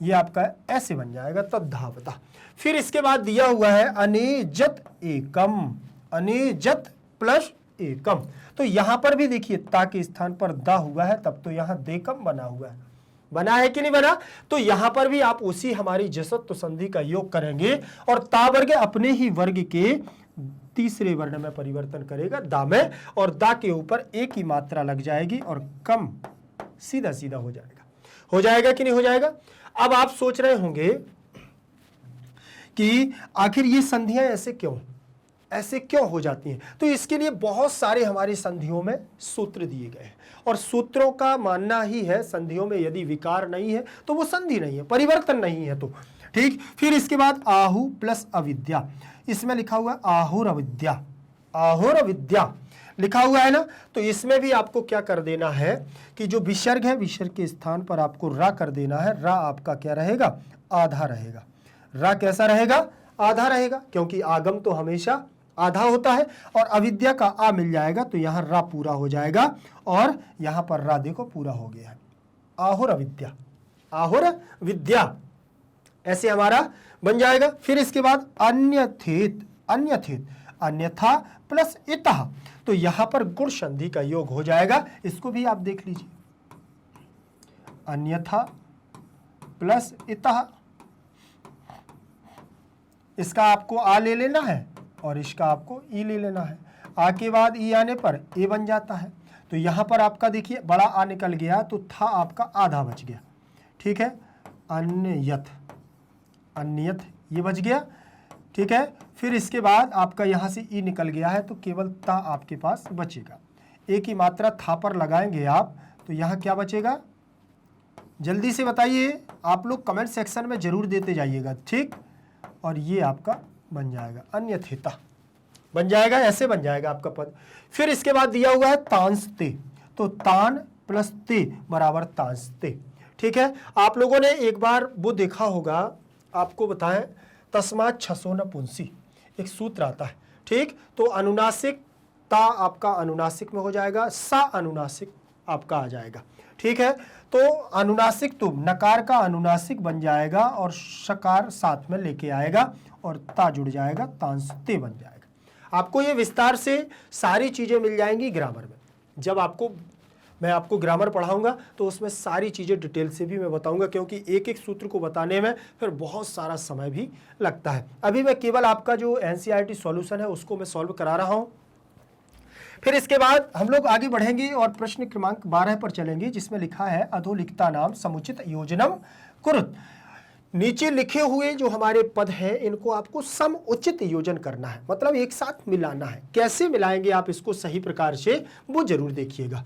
ये आपका ऐसे बन जाएगा तद्धावता। फिर इसके बाद दिया हुआ है अनेजत एकम, अनेजत प्लस एकम। तो यहां पर भी देखिए ता के स्थान पर दा हुआ है, तब तो यहां देकम बना हुआ है, बना है कि नहीं बना? तो यहां पर भी आप उसी हमारी जसत्व संधि का योग करेंगे और ता वर्ग अपने ही वर्ग के तीसरे वर्ण में परिवर्तन करेगा, दा में, और दा के ऊपर एक ही मात्रा लग जाएगी और कम सीधा सीधा हो जाएगा। हो जाएगा कि नहीं हो जाएगा? अब आप सोच रहे होंगे कि आखिर ये संधियां ऐसे क्यों हो जाती हैं? तो इसके लिए बहुत सारे हमारी संधियों में सूत्र दिए गए हैं और सूत्रों का मानना ही है संधियों में यदि विकार नहीं है तो वो संधि नहीं है, परिवर्तन नहीं है। तो ठीक। फिर इसके बाद आहु प्लस अविद्या, इसमें लिखा हुआ आहुर अविद्या, आहुर अविद्या लिखा हुआ है ना। तो इसमें भी आपको क्या कर देना है कि जो विसर्ग है, विसर्ग के स्थान पर आपको रा कर देना है। रा आपका क्या रहेगा? आधा रहेगा। रा कैसा रहेगा? आधा रहेगा, क्योंकि आगम तो हमेशा आधा होता है। और अविद्या का आ मिल जाएगा तो यहाँ रा पूरा हो जाएगा और यहाँ पर रा देखो पूरा हो गया है। आहुर अविद्या, आहुर विद्या ऐसे हमारा बन जाएगा। फिर इसके बाद अन्यथेत, अन्यथेत, अन्यथा प्लस इतः। तो यहां पर गुण संधि का योग हो जाएगा। इसको भी आप देख लीजिए, अन्यथा प्लस इतः। इसका आपको आ ले लेना है और इसका आपको ई ले लेना है। आ के बाद ई आने पर ए बन जाता है। तो यहां पर आपका देखिए बड़ा आ निकल गया तो था आपका आधा बच गया, ठीक है। अन्यथ, अन्यथ ये बच गया, ठीक है। फिर इसके बाद आपका यहाँ से ई निकल गया है तो केवल ता आपके पास बचेगा। एक ही मात्रा था पर लगाएंगे आप तो यहाँ क्या बचेगा? जल्दी से बताइए, आप लोग कमेंट सेक्शन में जरूर देते जाइएगा, ठीक। और ये आपका बन जाएगा अन्यथेता, बन जाएगा, ऐसे बन जाएगा आपका पद। फिर इसके बाद दिया हुआ है तांसते, तो तान प्लस ते बराबर तांसते, ठीक है। आप लोगों ने एक बार वो देखा होगा, आपको बताएं, तस्मात् छसो न पुंसी, एक सूत्र आता है, ठीक। तो अनुनासिक ता आपका अनुनासिक में हो जाएगा, सा अनुनासिक आपका आ जाएगा, ठीक है। तो अनुनासिक तो नकार का अनुनासिक बन जाएगा और शकार साथ में लेके आएगा और ता जुड़ जाएगा, तांसते बन जाएगा। आपको ये विस्तार से सारी चीजें मिल जाएंगी ग्रामर में। जब मैं आपको ग्रामर पढ़ाऊंगा तो उसमें सारी चीज़ें डिटेल से भी मैं बताऊंगा, क्योंकि एक एक सूत्र को बताने में फिर बहुत सारा समय भी लगता है। अभी मैं केवल आपका जो एनसीईआरटी सॉल्यूशन है उसको मैं सॉल्व करा रहा हूं। फिर इसके बाद हम लोग आगे बढ़ेंगे और प्रश्न क्रमांक 12 पर चलेंगे, जिसमें लिखा है अधोलिखिता नाम समुचित योजनम कुरुत। नीचे लिखे हुए जो हमारे पद हैं इनको आपको समुचित योजन करना है, मतलब एक साथ मिलाना है। कैसे मिलाएंगे आप इसको सही प्रकार से, वो जरूर देखिएगा।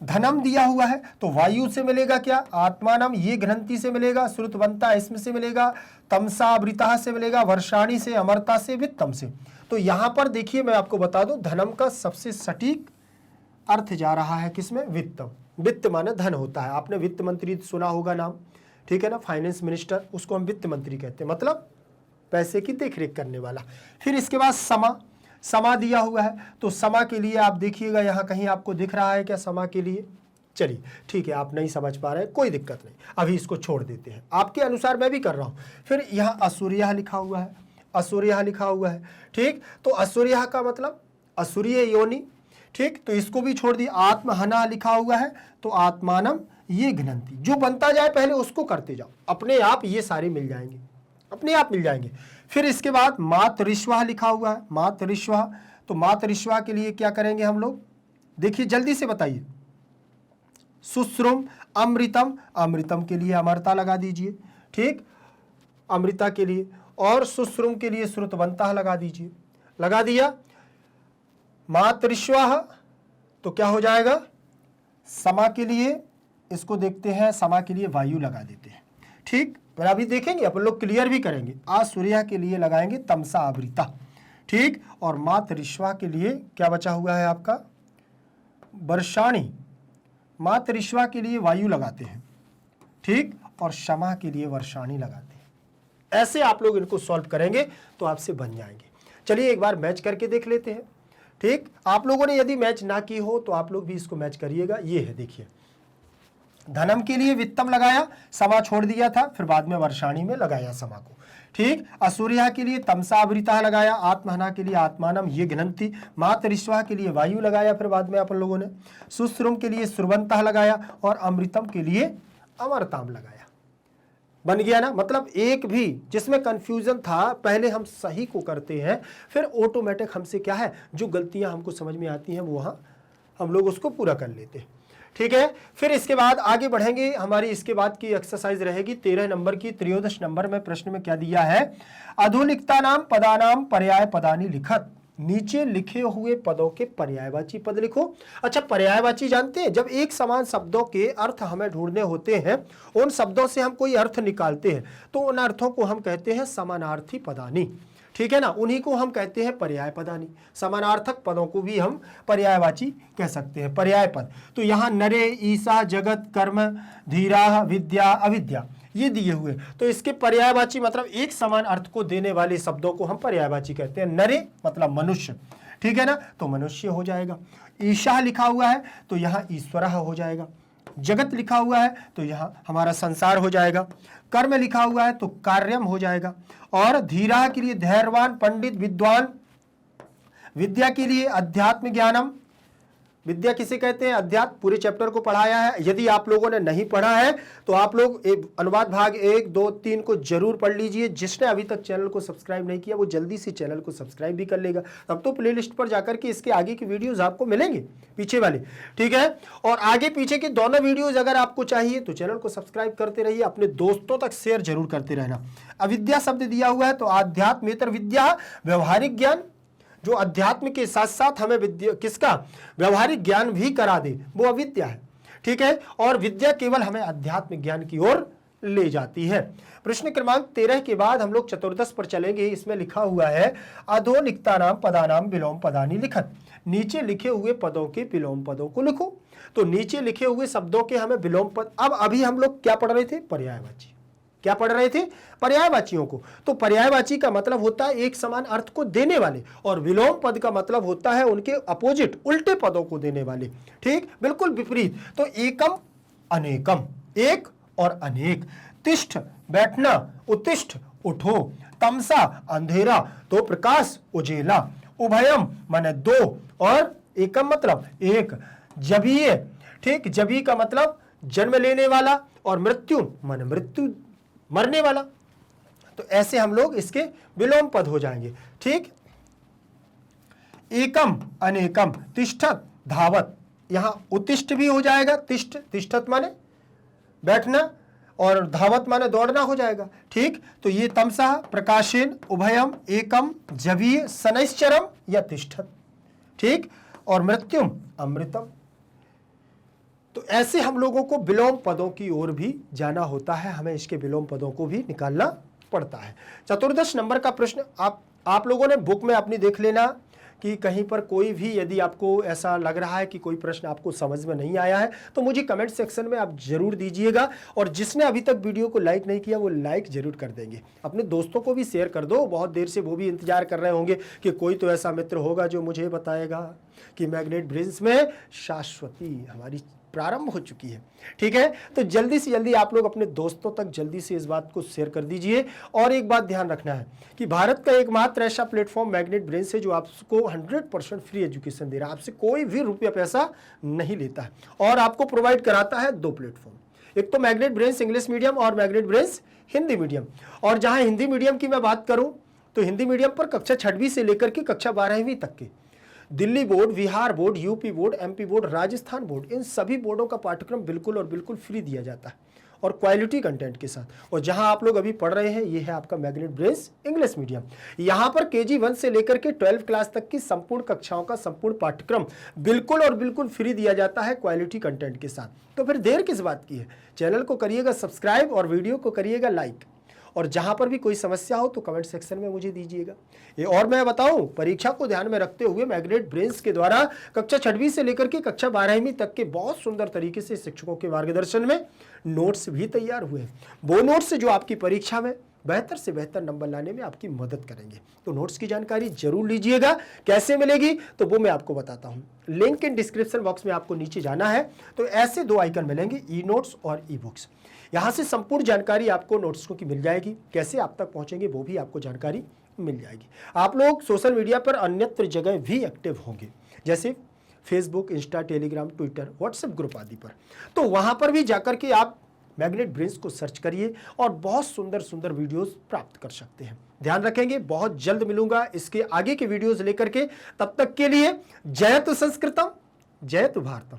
धनम दिया हुआ है तो वायु से मिलेगा क्या? आत्मानम ये ग्रंथि से मिलेगा, श्रुतवंता इसमें से मिलेगा, तमसा अमृता से मिलेगा, वर्षाणी से, अमरता से, वित्तम से। तो यहां पर देखिए मैं आपको बता दूं, धनम का सबसे सटीक अर्थ जा रहा है किसमें? वित्तम। वित्त माने धन होता है। आपने वित्त मंत्री सुना होगा नाम, ठीक है ना, फाइनेंस मिनिस्टर, उसको हम वित्त मंत्री कहते हैं, मतलब पैसे की देखरेख करने वाला। फिर इसके बाद समा, समा दिया हुआ है, तो समा के लिए आप देखिएगा यहाँ कहीं आपको दिख रहा है क्या समा के लिए? चलिए ठीक है, आप नहीं समझ पा रहे हैं, कोई दिक्कत नहीं, अभी इसको छोड़ देते हैं, आपके अनुसार मैं भी कर रहा हूँ। फिर यहाँ असुरिया लिखा हुआ है, असुरिया लिखा हुआ है, ठीक, तो असुरिया का मतलब असुरीय योनि, ठीक, तो इसको भी छोड़ दिया। आत्महना लिखा हुआ है, तो आत्मानम ये घ्नन्ति, जो बनता जाए पहले उसको करते जाओ, अपने आप ये सारे मिल जाएंगे, अपने आप मिल जाएंगे। फिर इसके बाद मातरिश्वा लिखा हुआ है, मातरिश्वा, तो मातरिश्वा के लिए क्या करेंगे हम लोग, देखिए जल्दी से बताइए। सुश्रुम, अमृतम, अमृतम के लिए अमरता लगा दीजिए, ठीक, अमृता के लिए, और सुश्रुम के लिए श्रुतवंता लगा दीजिए, लगा दिया। मातरिश्वा, तो क्या हो जाएगा, समा के लिए इसको देखते हैं, समा के लिए वायु लगा देते हैं, ठीक, पर अभी देखेंगे अपन लोग, क्लियर भी करेंगे। सूर्या के लिए लगाएंगे तमसा आवृता, ठीक, और मातरिश्वा के लिए क्या बचा हुआ है आपका, वर्षाणी, मातरिश्वा के लिए वायु लगाते हैं, ठीक, और क्षमा के लिए वर्षाणी लगाते हैं। ऐसे आप लोग इनको सॉल्व करेंगे तो आपसे बन जाएंगे। चलिए एक बार मैच करके देख लेते हैं, ठीक, आप लोगों ने यदि मैच ना की हो तो आप लोग भी इसको मैच करिएगा। ये है, देखिए, धनम के लिए वित्तम लगाया, समा छोड़ दिया था, फिर बाद में वर्षाणी में लगाया समा को, ठीक। असुरिया के लिए तमसावृता लगाया, आत्महना के लिए आत्मानम ये घ्नन्ति, मातरिश्वा के लिए वायु लगाया, फिर बाद में अपन लोगों ने सुश्रुम के लिए श्रुवंता लगाया, और अमृतम के लिए अमरताम लगाया। बन गया ना, मतलब एक भी जिसमें कंफ्यूजन था पहले हम सही को करते हैं, फिर ऑटोमेटिक हमसे क्या है, जो गलतियां हमको समझ में आती हैं वो वहां हम लोग उसको पूरा कर लेते हैं, ठीक है। फिर इसके बाद आगे बढ़ेंगे, हमारी इसके बाद की एक्सरसाइज रहेगी 13 नंबर की। 13 नंबर में प्रश्न में क्या दिया है, अधोलिखता नाम पदानाम पर्याय पदानी लिखत, नीचे लिखे हुए पदों के पर्यायवाची पद लिखो। अच्छा, पर्यायवाची जानते हैं, जब एक समान शब्दों के अर्थ हमें ढूंढने होते हैं, उन शब्दों से हम कोई अर्थ निकालते हैं, तो उन अर्थों को हम कहते हैं समानार्थी पदानी, ठीक है ना, उन्हीं को हम कहते हैं पर्याय पदानी। समानार्थक पदों को भी हम पर्यायवाची कह सकते हैं, पर्याय पद। तो यहाँ नरे, ईसा, जगत, कर्म, धीरा, विद्या, अविद्या ये दिए हुए, तो इसके पर्यायवाची मतलब एक समान अर्थ को देने वाले शब्दों को हम पर्यायवाची कहते हैं। नरे मतलब मनुष्य, ठीक है ना, तो मनुष्य हो जाएगा। ईशा लिखा हुआ है तो यहाँ ईश्वर हो जाएगा। जगत लिखा हुआ है तो यहाँ हमारा संसार हो जाएगा। कर्म लिखा हुआ है तो कार्यम हो जाएगा। और धीरा के लिए धैर्यवान, पंडित, विद्वान। विद्या के लिए अध्यात्म ज्ञानम, विद्या किसे कहते हैं, अध्यात्म, पूरे चैप्टर को पढ़ाया है। यदि आप लोगों ने नहीं पढ़ा है तो आप लोग अनुवाद भाग 1, 2, 3 को जरूर पढ़ लीजिए। जिसने अभी तक चैनल को सब्सक्राइब नहीं किया वो जल्दी से चैनल को सब्सक्राइब भी कर लेगा, तब तो प्लेलिस्ट पर जाकर के इसके आगे की वीडियोस आपको मिलेंगे, पीछे वाले, ठीक है। और आगे पीछे के दोनों वीडियोज अगर आपको चाहिए तो चैनल को सब्सक्राइब करते रहिए, अपने दोस्तों तक शेयर जरूर करते रहना। अविद्या शब्द दिया हुआ है तो आध्यात्मेतर विद्या, व्यवहारिक ज्ञान, जो अध्यात्म के साथ साथ हमें विद्या किसका व्यवहारिक ज्ञान भी करा दे, वो अविद्या है, ठीक है। और विद्या केवल हमें अध्यात्म ज्ञान की ओर ले जाती है। प्रश्न क्रमांक 13 के बाद हम लोग चतुर्दश पर चलेंगे। इसमें लिखा हुआ है अधोलिखता नाम पदानाम विलोम पदानी लिखत, नीचे लिखे हुए पदों के विलोम पदों को लिखो। तो नीचे लिखे हुए शब्दों के हमें विलोम पद, अब अभी हम लोग क्या पढ़ रहे थे, पर्यायवाची, क्या पढ़ रहे थे, पर्यायवाचियों को। तो पर्यायवाची का मतलब होता है एक समान अर्थ को देने वाले, और विलोम पद का मतलब होता है उनके अपोजिट, उल्टे पदों को देने वाले, ठीक, बिल्कुल विपरीत। तो एकम, अनेकम, एक और अनेक। तिष्ठ बैठना, उत्तिष्ठ उठो। तमसा अंधेरा, तो प्रकाश उजेला। उभयम माने दो, और एकम मतलब एक। जबीय, ठीक, जबी का मतलब जन्म लेने वाला, और मृत्यु माने मृत्यु, मरने वाला। तो ऐसे हम लोग इसके विलोम पद हो जाएंगे, ठीक। एकम, अनेकम, तिष्ठत, धावत, यहां उत्तिष्ठ भी हो जाएगा, तिष्ठ, तिष्ठत माने बैठना, और धावत माने दौड़ना हो जाएगा, ठीक। तो ये तमसा, प्रकाशेन, उभयम, एकम, जवीय, शनैश्चरम या तिष्ठत, ठीक, और मृत्युम, अमृतम। तो ऐसे हम लोगों को विलोम पदों की ओर भी जाना होता है, हमें इसके विलोम पदों को भी निकालना पड़ता है। चतुर्दश नंबर का प्रश्न आप लोगों ने बुक में अपनी देख लेना कि कहीं पर कोई भी यदि आपको ऐसा लग रहा है कि कोई प्रश्न आपको समझ में नहीं आया है तो मुझे कमेंट सेक्शन में आप जरूर दीजिएगा। और जिसने अभी तक वीडियो को लाइक नहीं किया वो लाइक जरूर कर देंगे। अपने दोस्तों को भी शेयर कर दो, बहुत देर से वो भी इंतजार कर रहे होंगे कि कोई तो ऐसा मित्र होगा जो मुझे बताएगा कि मैग्नेट ब्रेन्स में शाश्वती हमारी प्रारंभ हो चुकी है। ठीक है, तो जल्दी से जल्दी आप लोग अपने दोस्तों तक जल्दी से इस बात को शेयर कर दीजिए। और एक बात ध्यान रखना है कि भारत का एकमात्र ऐसा प्लेटफॉर्म मैग्नेट ब्रेन्स है जो आपको 100% फ्री एजुकेशन दे रहा है, आपसे कोई भी रुपया पैसा नहीं लेता है और आपको प्रोवाइड कराता है 2 प्लेटफॉर्म, एक तो मैग्नेट ब्रेन्स इंग्लिश मीडियम और मैग्नेट ब्रेन्स हिंदी मीडियम। और जहां हिंदी मीडियम की मैं बात करूं तो हिंदी मीडियम पर कक्षा 6वीं से लेकर के कक्षा 12वीं तक के Delhi board, Bihar board, UP board, MP board, Rajasthan board, इन सभी बोर्डों का पाठ्यक्रम बिल्कुल और बिल्कुल फ्री दिया जाता है और क्वालिटी कंटेंट के साथ। और जहां आप लोग अभी पढ़ रहे हैं ये है आपका मैग्नेट ब्रेन्स इंग्लिश मीडियम। यहां पर केजी 1 से लेकर के 12 क्लास तक की संपूर्ण कक्षाओं का संपूर्ण पाठ्यक्रम बिल्कुल और बिल्कुल फ्री दिया जाता है क्वालिटी कंटेंट के साथ। तो फिर देर किस बात की है, चैनल को करिएगा सब्सक्राइब और वीडियो को करिएगा लाइक। और जहां पर भी कोई समस्या हो तो कमेंट सेक्शन में मुझे दीजिएगा। ये और मैं बताऊं, परीक्षा को ध्यान में रखते हुए मैग्नेट ब्रेन्स के द्वारा कक्षा 6वीं से लेकर के कक्षा 12वीं तक के बहुत सुंदर तरीके से शिक्षकों के मार्गदर्शन में नोट्स भी तैयार हुए हैं। वो नोट्स जो आपकी परीक्षा में बेहतर से बेहतर नंबर लाने में आपकी मदद करेंगे। तो नोट्स की जानकारी जरूर लीजिएगा। कैसे मिलेगी तो वो मैं आपको बताता हूं। लिंक इन डिस्क्रिप्शन बॉक्स में आपको नीचे जाना है तो ऐसे 2 आइकन मिलेंगे, ई नोट्स और ई बुक्स। यहां से संपूर्ण जानकारी आपको नोट्सों की मिल जाएगी, कैसे आप तक पहुंचेंगे वो भी आपको जानकारी मिल जाएगी। आप लोग सोशल मीडिया पर अन्यत्र जगह भी एक्टिव होंगे, जैसे Facebook, Insta, Telegram, Twitter, WhatsApp group आदि पर। तो वहां पर भी जाकर के आप मैग्नेट ब्रेन्स को सर्च करिए और बहुत सुंदर सुंदर वीडियोस प्राप्त कर सकते हैं। ध्यान रखेंगे, बहुत जल्द मिलूंगा इसके आगे के वीडियोस लेकर के। तब तक के लिए जयतु संस्कृतम, जयतु भारतम।